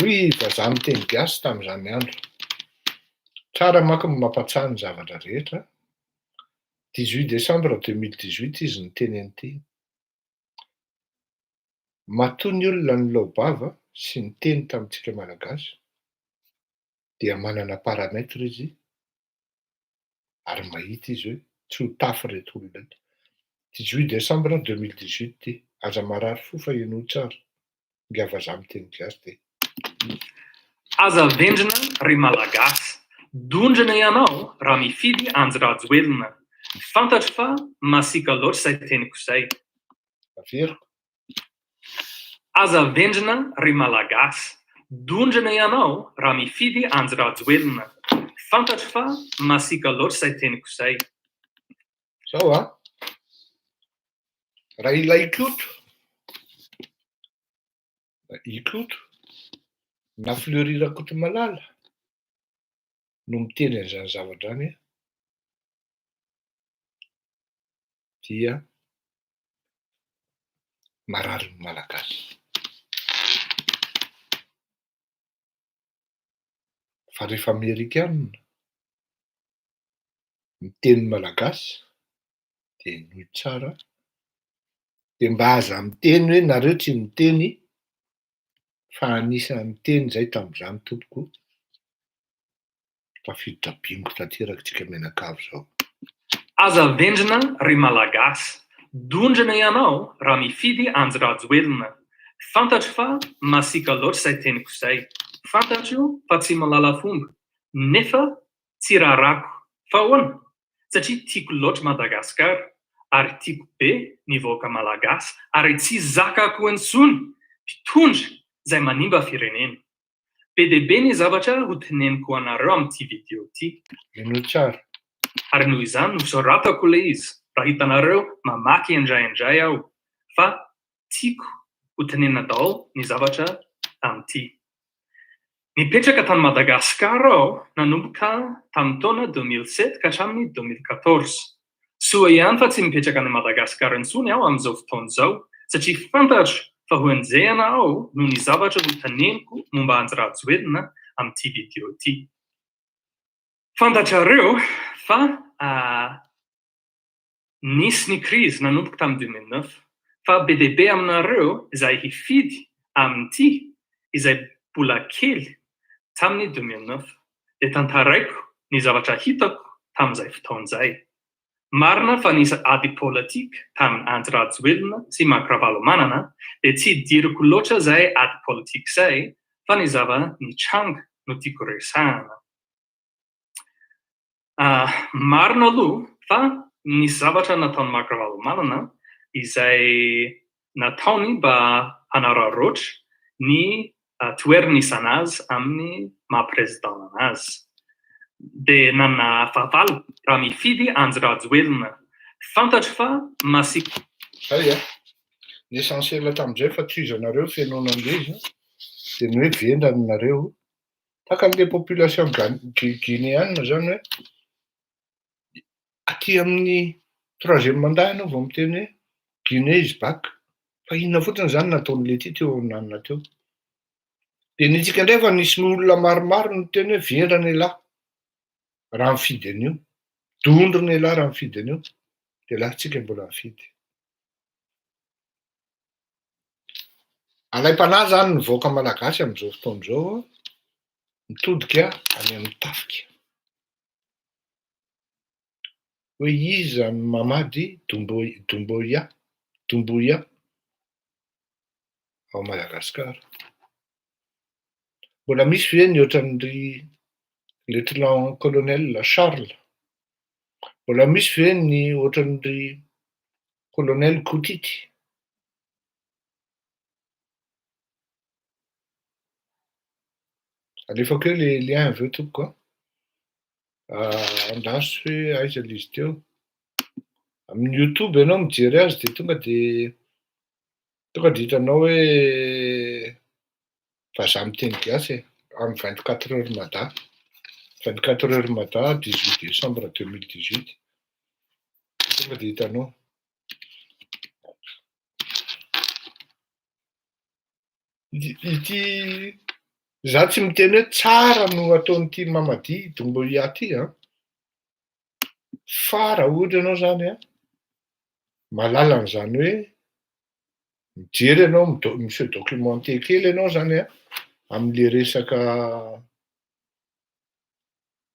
Hoy vazaha miteny gasy tamin'izany andro. Tsara manko ny mampatsara ny zavatra rehetra. 18 décembre 2018 izy niteny an'ity. Matoa ny olona ny laobava sy ny teny tamintsika malagasy dia manana paramètre izy ary mahita izy hoe tsy ho tafy reto olona reto. 18 décembre 2018 aza marary fo fa eno tsara. Nga vazaha miteny gasy ty. Aza vendrina ry malagasy, dondrana ianao raha mifidy anjy Rajoelina. Fantatro fa masika loatra izay teniko izay. Averiko. Aza vendrina ry malagasy, dondrana ianao raha mifidy anjy Rajoelina. Fantatro fa masika loatra izay teniko izay. Zao raha ilay ikotro na Fleury Rakotomalala no miteny an'izany zavatra zany dia marary ny malagasy. Fa rehefa Amerikana miteny malagasy de nohy tsara de mba aza miteny hoe nareo tsy miteny fa anisan'ny miteny zay tamin'izany tompoko tafiditra bingo tanteraka tsika menakavy zao. Aza vendrina ry malagasy, dondrana ianao raha mifidy anjy Rajoelina. Fantatro fa masika loatra izay teniko izay. Fantatro fa tsy malala fomba nefa tsy rarako. Fa ahoana? Satria tiako loatra Madagasikara ary tiako be ny vahoaka malagasy ary tsy zakako intsony mpitondra izay manimba firenena. Be dia be ny zavatra ho teneniko anareo amin'ity video ity. Eno tsara. Ary noho izany nosoratako le izy. Raha hitanareo mamaky indraindray aho. Fa tiako ho tenenina daholo ny zavatra amity. Nipetraka tany Madagasikara aho nanomboka tamin'ny taona 2007 ka hatramin'ny 2014. Soa ihany fa tsy mipetraka any Madagasikara intsony aho amin'izao fotoana izao, satria fantatro fa ho enjehana aho noho ny zavatra ho teneniko momba Anjirajoelina amin'ity video ity. Fantatrareo fa nisy ny krizy nanomboka tamin'ny 2009, fa be dia be aminareo izay hifidy amin'ity izay mbola kely tamin'ny 2009, dia tantaraiko ny zavatra hitako tamin'izay fotoana izay. Marina fa nisy ady politika tamin'ny Anjirajoelina sy Makravalomanana, dia tsy diriko loatra izay ady politika izay, fa ny zava-nitranga no tiako resahana. Marina aloha fa nisy zavatra nataon'ny Makravalomanana izay nataony mba hanararoatra ny toeran'isana azy amin'ny maha-presidana anazy. Dia nanana fahavalo raha mifidy Anjirajoelina. Fantatro fa masiaka. Zay ny essentiel tamin'izay fa tohizanareo fianoanan'le izy dia ny hoe venda aminareo takan'le population guinéenne zany hoe aty amin'ny 3e mandat ianao vao miteny hoe Guinée izy baka. Fa inona fotsiny zany nataon'le ty teo amin'anona teo. Dia nitsika indray fa nisy olona maromaro no teny hoe venda ny lahy raha mifidy an'io. Dondro ny lahy raha mifidy an'io. Dia latsika mbola mifidy. Alaim-panahy zany nivoaka malagasy amin'izao fotoana izao mitodika any amin'ny tafika. Hoe iza ny Mamady Doumbouya ao Madagasikara. Mbola misy ve ny ohatran'ny lieutenant colonel Charles? Mbola misy ve ny ohatran'ny colonel Koutity? Alefako eo le lien avy eo tompoko andaso hoe aiza le izy teo. Amin'ny YouTube ianao mijery azy dia tonga dia hitanao hoe vazaha miteny gasy amin'ny 24 heures mada. 24 heures mada 18 décembre 2018. Tonga dia hitanao. Ity za tsy miteny hoe tsara no ataon'ity Mamady Doumbouya ty fa raha ohatra ianao zany mahalala an'izany hoe mijery ianao monsieur documenté kely ianao zany amin'le resaka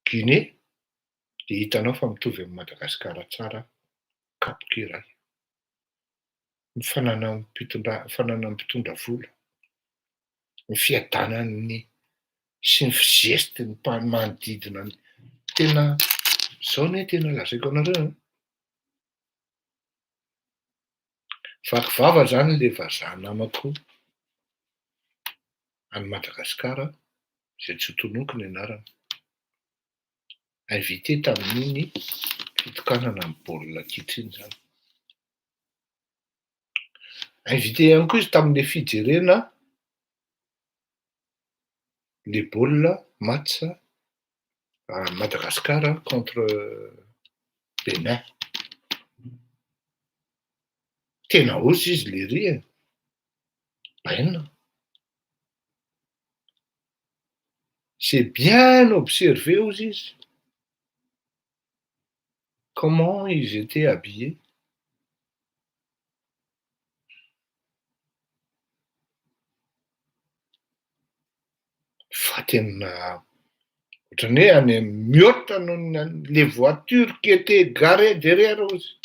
Guinée dia hitanao fa mitovy amin'ny Madagasikara tsara kapokiray. Ny fananany mpitondra vola, ny fiadanany sy ny fizestiny manodidina tena zao ne tena lazaiko anareo. Vakivava zany le vazaha namako any Madagasikara izay tsy ho tonoko ny anarany. Invité tamin'iny fitokanana amin'ny baolina kitra iny zany. Invité ihany koa izy tamin'le fijerena le baolina match Madagasikara contre Bénin. Tena ozy izy le ry baina. C'est bien observé ozy izy. Comment ils étaient habillés. Fa tena ohatrany hoe any mihoatra noho les voitures qui étaient garées derrière ozy.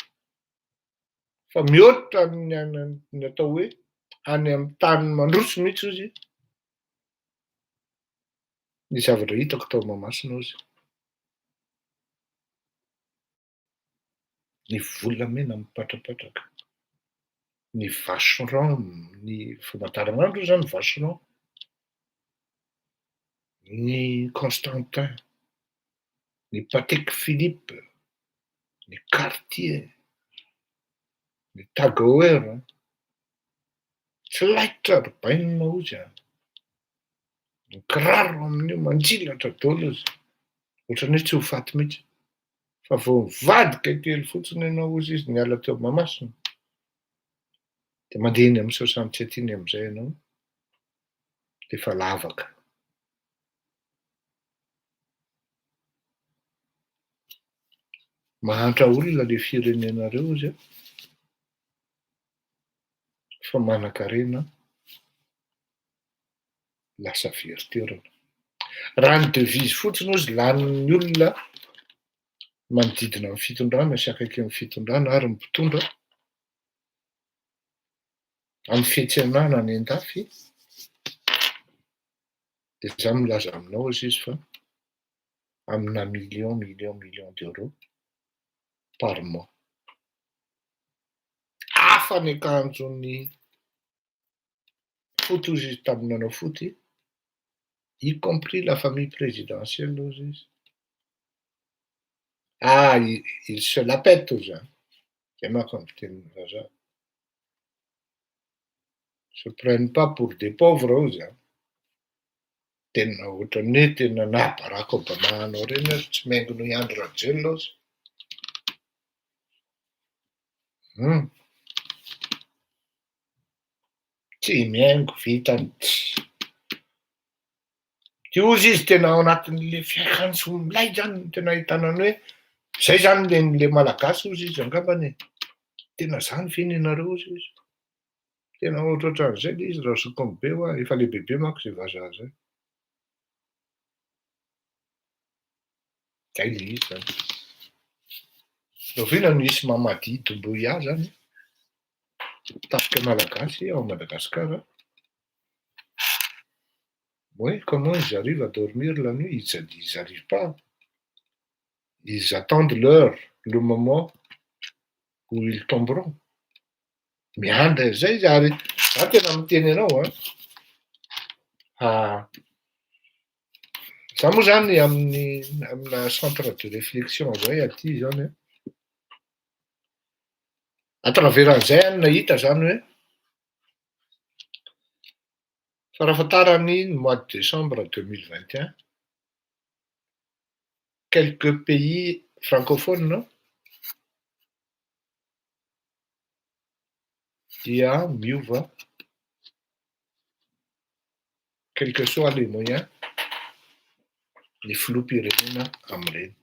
Fa mihoatra ny atao hoe any amin'ny tany mandroso mihitsy ozy. Ny zavatra hitako tao Mahamasina ozy. Ny volamena mipatrapatraka. Ny vacheron, ny famantaranandro zany vacheron. Ny Constantin, ny Patek Philippe, ny Cartier, ny Tag Heuer, tsy laitra ry bainina ozy a. Ny kiraro amin'io manjilatra daholo izy. Ohatran'ny hoe tsy ho faty mihitsy. Fa vao mivadika kely fotsiny ianao ozy izy niala teo Mahamasina. De mandeha eny amin'ny 67 iny am'izay ianao. De efa lavaka. Mahantra olona le firenenareo izy a. Fa manan-karena lasa very toerana. Raha ny devise fotsiny ozy lanin'ny olona manodidina amin'ny fitondrana sy akaiky amin'ny fitondrana ary ny mpitondra amin'ny fiantsenana ny an-dafy, de za milaza aminao izy fa amina million d'euros par mois. Hafa ny akanjon'ny foty ozy izy tamin'ny nanao foty, y compris la famille présidentielle ozy izy. Ah, il se la pète ozy a. Zay manko ny fitenin'ny vazaha. Se prennent pas pour des pauvres ozy a. Tena ohatran'ny hoe tena na Barack Obama anao reny ozy tsy maingino hiandry Rajelo ozy. Tsy miaingo vitany. Ty ozy izy tena ao anatin'le fiakanjo milay zany tena ahitanany hoe zay zany le malagasy ozy izy angambany. Tena zany ve ny anareo ozy izy. Tena ohatrohatran'izay le izy raha zokiny be hoa efa le bebe manko zay vazaha zay. Zay le izy zany. Lovina no hisy Mamady Doumbouya zany. Tafika malagasy ao Madagascar. Oui, comment ils arrivent à dormir la nuit? Ils arrivent pas. Ils attendent l'heure, le moment où ils tomberont. Mianda zay ary za tena miteny anao a. Za moa zany amina centre de réflexion zay aty zany à travers an'izay nahita zany hoe farafahatarany mois de décembre 2021 quelques pays francophones dia miova quel que soit les moyens ny filoham-pirenena amin'ireny.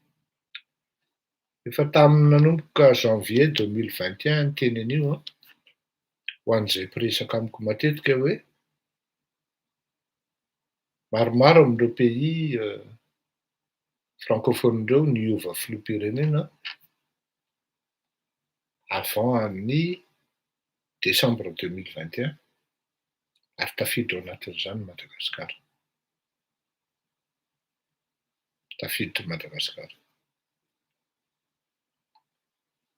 Efa tamin'ny nanomboka janvier 2021 ny teny an'io ho an'izay mpiresaka amiko matetika hoe maromaro amin'ireo pays francophone ireo niova filoham-pirenena avant ny décembre 2021 ary tafiditra ao anatin'izany Madagasikara. Tafiditra Madagasikara.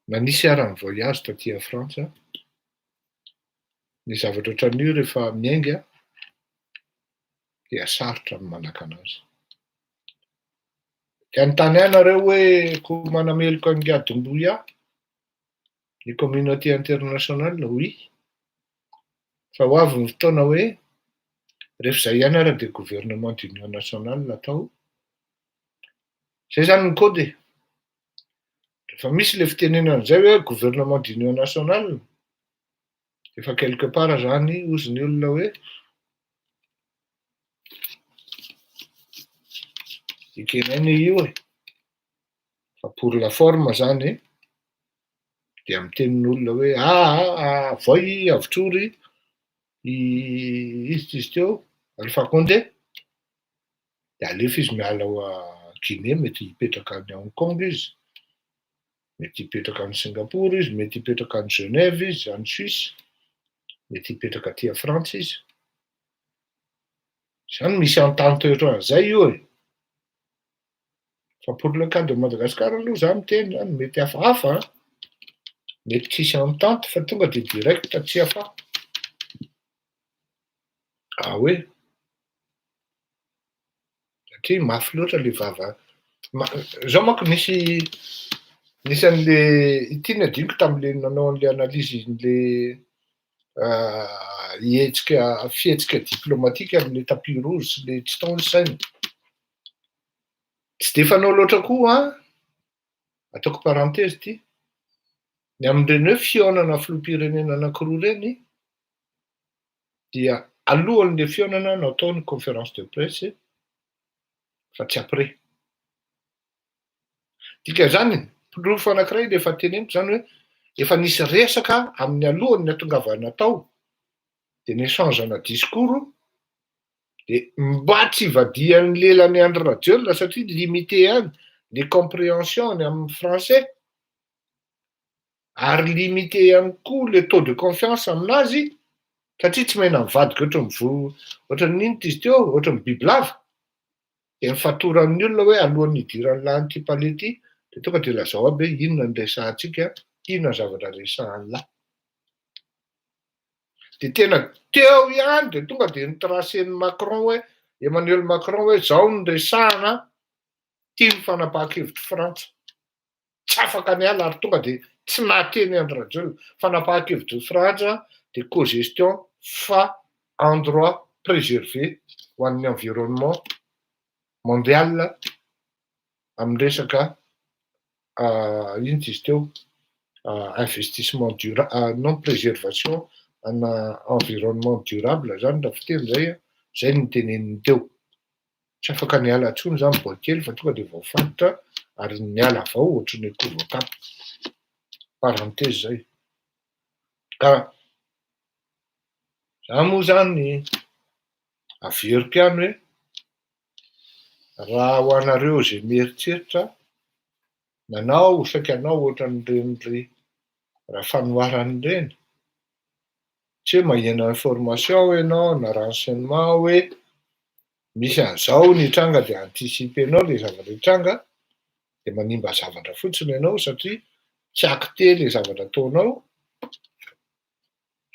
Nanisy ara-ny voyage taty a Frantsa. Ny zavatra ohatran'io rehefa miainga dia sarotra ny manaka anazy. Ka anontany ianareo hoe koa manameloko an'i Doumbouya, ny communauté internationale, oui. Fa ho avy ny fotoana hoe rehefa izay ihany ary dia gouvernement d'union nationale atao. Zay zany ny kody. Rehefa misy le fitenenana zay hoe gouvernement d'union nationale, efa quelque part zany ozy ny olona hoe ikeneny io e. Fa pour la forme zany dia mitenin'olona hoe voy avitsory izy teo Alpha Condé. De alefa izy miala ao Guinée, mety hipetraka any Hong Kong izy, mety hipetraka any Singapour izy, mety hipetraka any Genève izy, any Suisse, mety hipetraka aty a Frantsa izy. Zany misy entente ohatran'izay io e. Fa pour le cas de Madagascar aloha za miteny zany mety hafahafa, mety tsisy entente fa tonga de direct tsy hafa. Ah oui. Satria mafy loatra le vava. Zao manko nisy Nisy an'le ity ny adiniko tam'le nanao an'le analyse n'le fihetsika diplomatika amin'le tapis rouge sy le tsy tao ny saina. Tsy de fanao loatra koa ataoko parenthèse ty. Ny amin'ireny hoe fihaonana filoham-pirenena anankiroa reny dia alohan'le fihaonana natao ny conférence de presse fa tsy après. Dikan'izany pirofo anankiray le efa teneniko zany hoe efa nisy resaka amin'ny alohan'ny atongavana tao de n'échange-na discours de mba tsy ivadihan'ny lelany Andry Rajoelina satria limité ihany les compréhensions amin'ny français ary limité ihany koa le taux de confiance aminazy satria tsy maina mivadika ohatran'inona izy teo, ohatran'ny bibilava de mifatoran'ny olona hoe alohan'ny hidiran'ny lahy an'ity palais ity de tonga de lazao aby hoe inona ny resahantsika, inona ny zavatra resahan'ny lahy. De tena teo ihany de tonga de nitracen'ny Macron hoe Emmanuel Macron hoe zao ny resahana tia mifanapahakevitry Frantsa. Tsy afaka niala ary tonga de tsy nahateny Andry Rajoelina fanapahakevitry Frantsa de co-gestion fa endroit préservé ho an'ny environnement mondial amin'ny resaka ino izy teo investissement non préservation ana environnement durable zany raha fiteny zay zay no teneniny teo. Tsy afaka niala intsony zany boa kely fa tonga de voafatotra ary niala avao ohatran'ny couvre-feu. Parenthèse zay. Ka za moa zany averiko ihany hoe raha ho anareo zay mieritreritra nanao saika anao ohatran'ireny raha fanoaran'ireny tsy hoe maheno information ianao na renseignement hoe misy an'izao ny tranga de anticipenao le zavatra hitranga de manimba zavatra fotsiny ianao satria tsy acté le zavatra ataonao.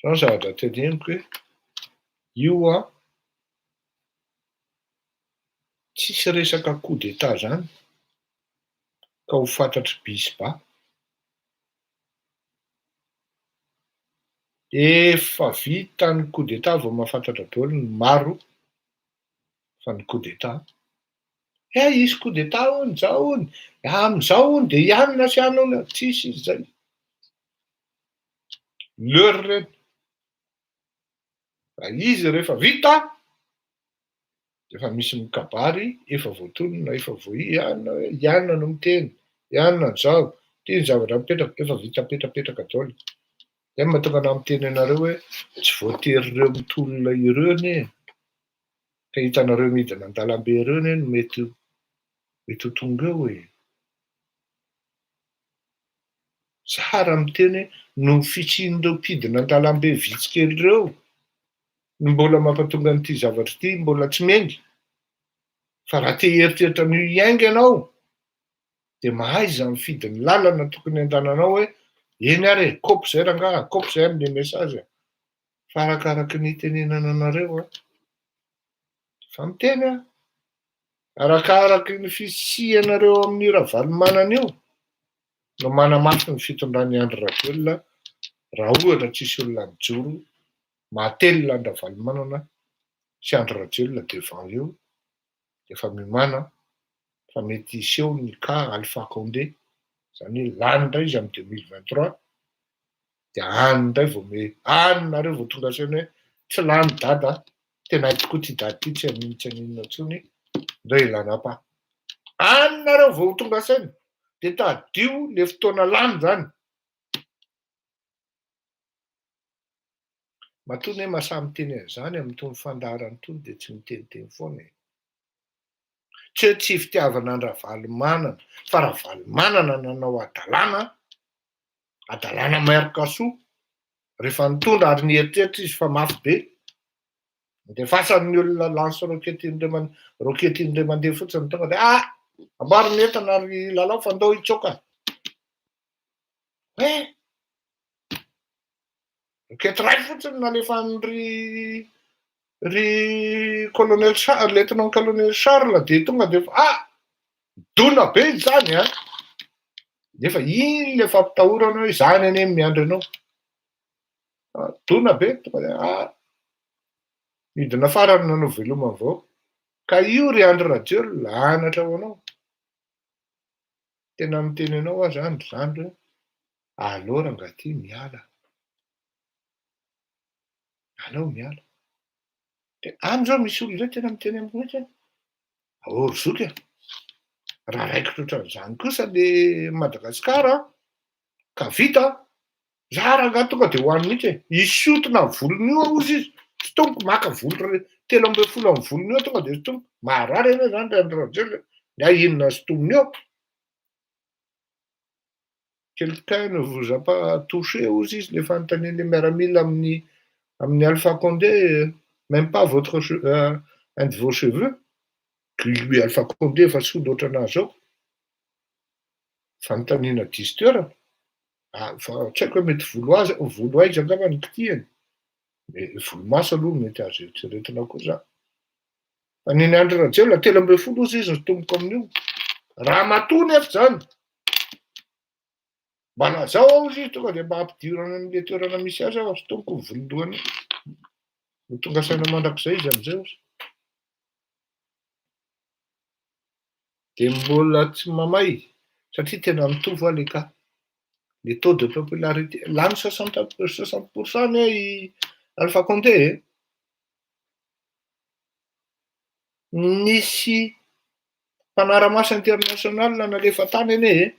Zao ny zavatra teneniko hoe io tsisy resaka coup d'état zany ka ho fantatry bisy-ba. Efa vita ny coup d'état vao mahafantatra daholo ny maro fa ny coup d'état isy coup d'état hony zao hony am'izao hony de ianona sy anona tsisy izy zay leuro reny. Raha izy rehefa vita de efa misy mikabary efa voatonona efa voaianona hoe ianona no miteny ianona n'izao ty ny zavatra mipetraka efa vita petrapetraka daholo. Zay mahatonga ana miteny anareo hoe tsy voatery ireo mitolona ireo ne ka hitanareo midina an-dalambe ireo ne no mety ho tonga eo hoe tsara miteny no fitsin'ireo mpidina an-dalambe vitsikely ireo no mbola mampatonga an'ity zavatra ity mbola tsy mengy. Fa raha te hieritreritra ny iainga ianao de mahaiza mifidy ny lalana tokony andananao hoe eny ary kopy zay rangaha kopy zay amin'le message fa arakaraky ny tenenana anareo fa miteny arakaraky ny fisianareo amin'ny raha valimanana io no manamafy ny fitondran'ny Andry Rajoelina raha ohatra tsisy olona mijoro mahatelona ny raha valimanana sy Andry Rajoelina devant io efa mimana fa mety iseho ny cas Alpha Condé zany lany indray izy amin'ny 2023 de anindray anonareo vao tonga saina hoe tsy lany dada tena tokoa ty dady ty tsy aninona intsony ndray ilanapa anonareo vao tonga saina de tadio le fotoana lany zany. Matony hoe masamy teny an'izany amin'itony fandaharany tony de tsy miteniteny foana tsy hoe tsy fitiavana ny raha valimanana fa raha valimanana nanao adalàna miaraka soa rehefa nitondra ary nieritreritra izy fa mafy be de fasan'ny olona lance roketin'indray mandeha fotsiny tonga de ambary netana ary lalao fandao hitsoka rokety ray fotsiny nalefan'ry colonel lieutenant colonel Charles de tonga de dona be zany Nefa iny le fampitahorana hoe zany ane miandry anao. Dona be tonga dia midina farany nanao veloma avao. Ka io ry Andry Rajoelina anatra ho anao. Tena miteny anao aho zany hoe aleo rangahy miala. Aleo miala. De any zao misy olo zay tena miteny amiko mihitsy hoe Rozoky raha raikitra ohatran'izany kosa le Madagasikara ka vita za rangahy tonga de hoany mihitsy hisotona volony io ozy izy. Tsy tonga maka volo 13 amin'ny volony io tonga de sy tonga marary ianao zany Andry Rajoelina. Inona sotominy eo? Quelqu'un ne vous a pas touché ozy izy le fanontaniana miaramila amin'ny Alpha Condé, même pas un de vos cheveux. Lui Alpha Condé efa solo ohatranazy ao. Fanontaniana diso toerana. Fa tsy haiko hoe mety volo aiza angamba ny kitihany. Volomaso aloha mety azo eritreretina koa za. Fa niny Andry Rajoelina 13 ozy izy tomboko amin'io. Raha matoa nefa zany. Mbana zao aho izy tonga de mba ampidirana amin'le toerana misy azy aho sy tomboko ny volondohany. No tonga saina mandrakizay izy am'izay ozy. De mbola tsy mamay satria tena mitovy le ka. Le taux de popularité lany 60% i Alpha Condé. Nisy mpanara-maso international nalefa tany ane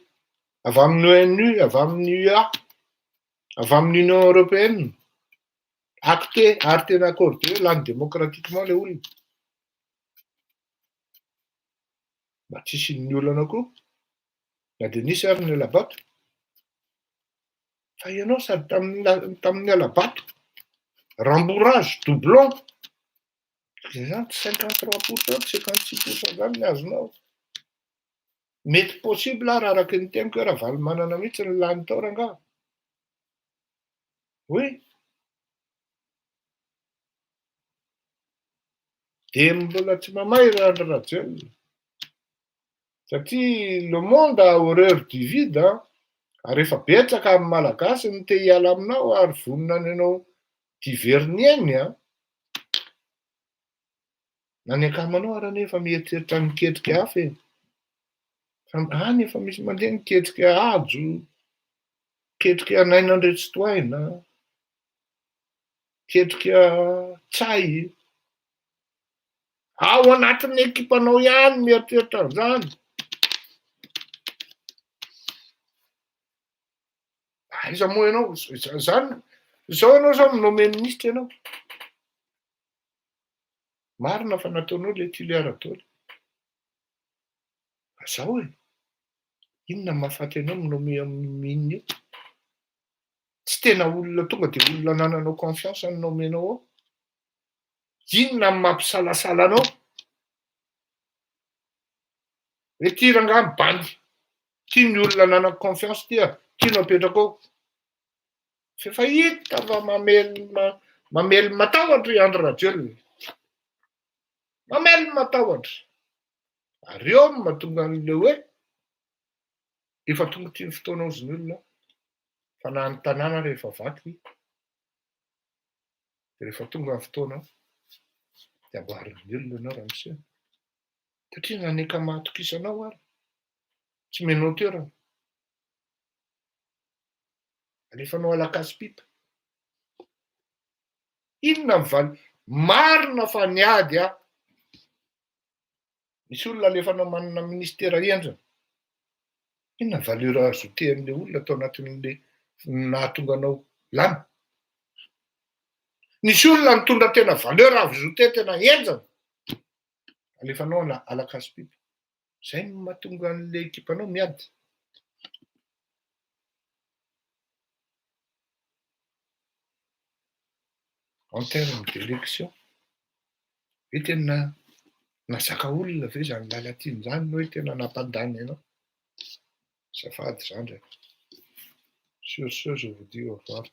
avy amin'ny ONU, avy amin'ny UA, avy amin'ny Union Européenne. Acté ary tena accordé lany démocratiquement le olona. Mba tsisy ny olana koa. Na de nisy ary ny alabato. Fa ianao sady tamin'ny alabato rembourrage, doublon. Zany 53%, 56% zany ny azonao. Mety possible raha araky ny teniko hoe raha valy manana mihitsy ny lany tao rangaha. Oui. De mbola tsy mamay raha Andry Rajoelina. Satria le monde a horreur du vide. Ary efa betsaka amin'ny malagasy ny te hiala aminao ary vonona ny anao divernieny. Na ny akamanao ary nefa mieritreritra miketrika hafa e. Efa misy mandeha miketrika hajo, miketrika 900 citoyens, miketrika tsay. Ao anatin'ny ekipanao ihany mieritreritra an'izany. Aiza moa ianao zany zao ianao zao minome ministra ianao. Marina fa nataonao le tiliara daholo. Zao e. Inona mahafaty anao minome amin'inona io? Tsy tena olona tonga de olona nananao confiance ny nomenao ao. Inona mampisalasala anao? Hoe ty rangaha mibandy. Ty ny olona nanako confiance ty tianao apetraka ao. Fa hita fa mamely matahotra i Andry Rajoelina. Mamely matahotra. Ary eo no mahatonga an'le hoe efa tonga ty ny fotoana ozy ny olona fa na ny tanàna rehefa vaky. De rehefa tonga ny fotoana de amboarin'ny olona ianao raha miseho. Satria naneka mahatokisanao ary. Tsy menao toerana. Alefanao alakasi-pipa. Inona mivaly? Marina fa niady aho. Misy olona alefanao manana ministera endrana. Inona valeur ajoutée-n'le olona atao anatin'le nahatonga anao lany? Nisy olona mitondra tena valeur ajoutée tena enjana. Alefanao alakasi-pipa. Zay no mahatonga an'le ekipanao miady. En termes d'élection, hoe tena nazaka olona ve zany lalatiany zany hoe tena nampadany ianao. Azafady zany ndray. Sur ce, je vous dis au revoir.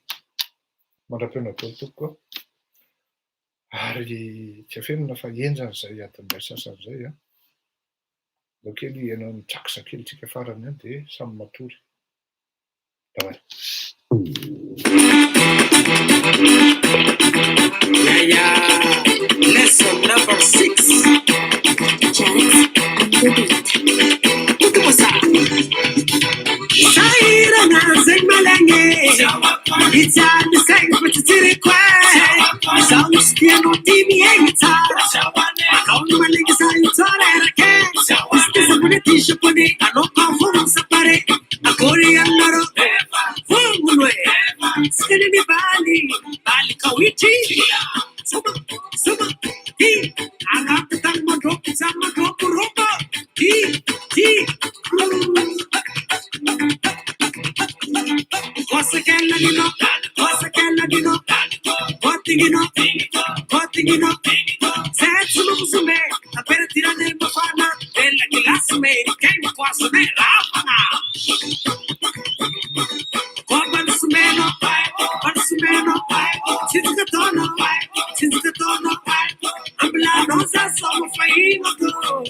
Mandra-piona tompoko koa. Ary tsy afenina fa enjana zay adin'ilay sasany zay. Leo kely ianao mitsakosa kely tsika farany de samy matory. Давай. Lesson number 6. Jazz at the beat. Tudo passar. Saíra na Zegmalengue. It's on the same, but it's in the quiet. Sounds skin on TV and it's hard. Count my niggas how you taught that I can. This is when the t-shirt put it. I don't come from Sapare. A Korean loro. Fumwe. Skinny the Bali. Bali Kawichi. Suma. T. I got the time my drop. It's on my drop. Ropa. T. Cosa che la di no, cosa che la di no, Bottigino, senza musume, a per tirare il bafana, bella che la sume, che mi qua sume, rafana. Come il sumeno, cinque tono, ambla rosa, sono faino go,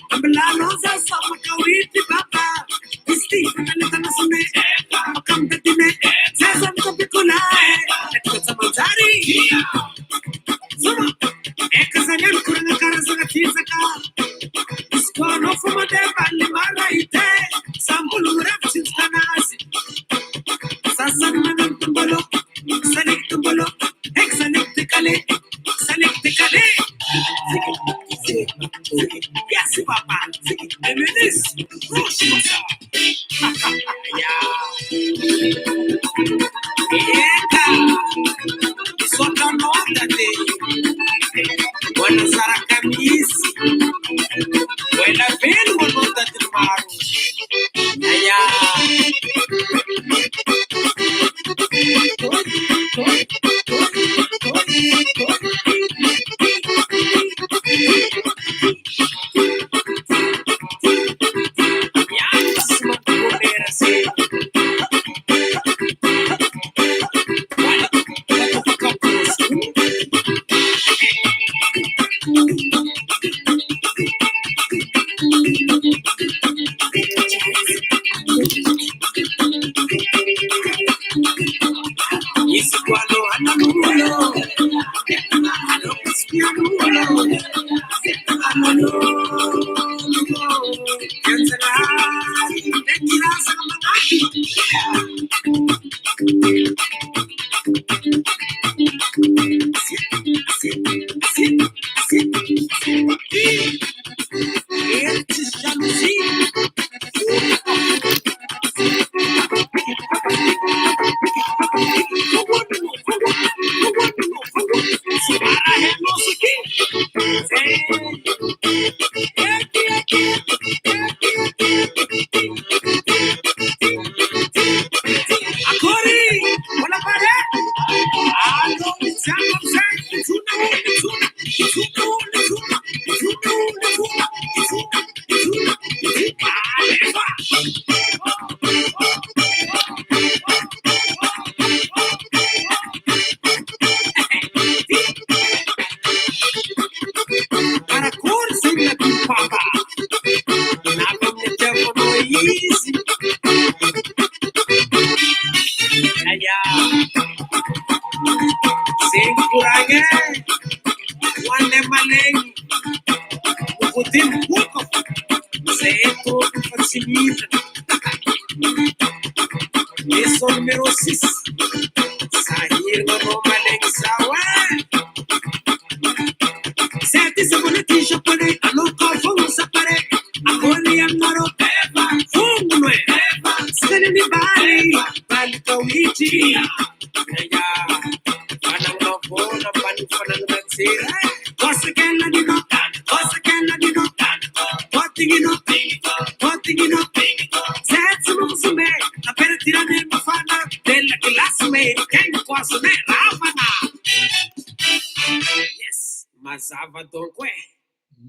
ambla rosa, sono kawiti papa, isti, kalita na sume, akam datine, sesam kapikulai, ekota manzari, suma, ekazanem kuranga karazanga tizaka, iskono fuma de bali maraite, sambulu rafchin kanasi, sasan manan tumbalo, sanik tumbalo, exanictically, yes, papa, eminis, rushmosa, Sono nota buona sarà camisi, buona bene nota del maro.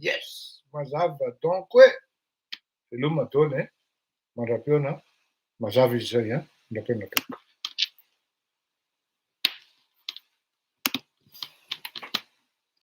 Yes, mazava donc. Filuma tone, marapiona, mazavi zay, napenda toka.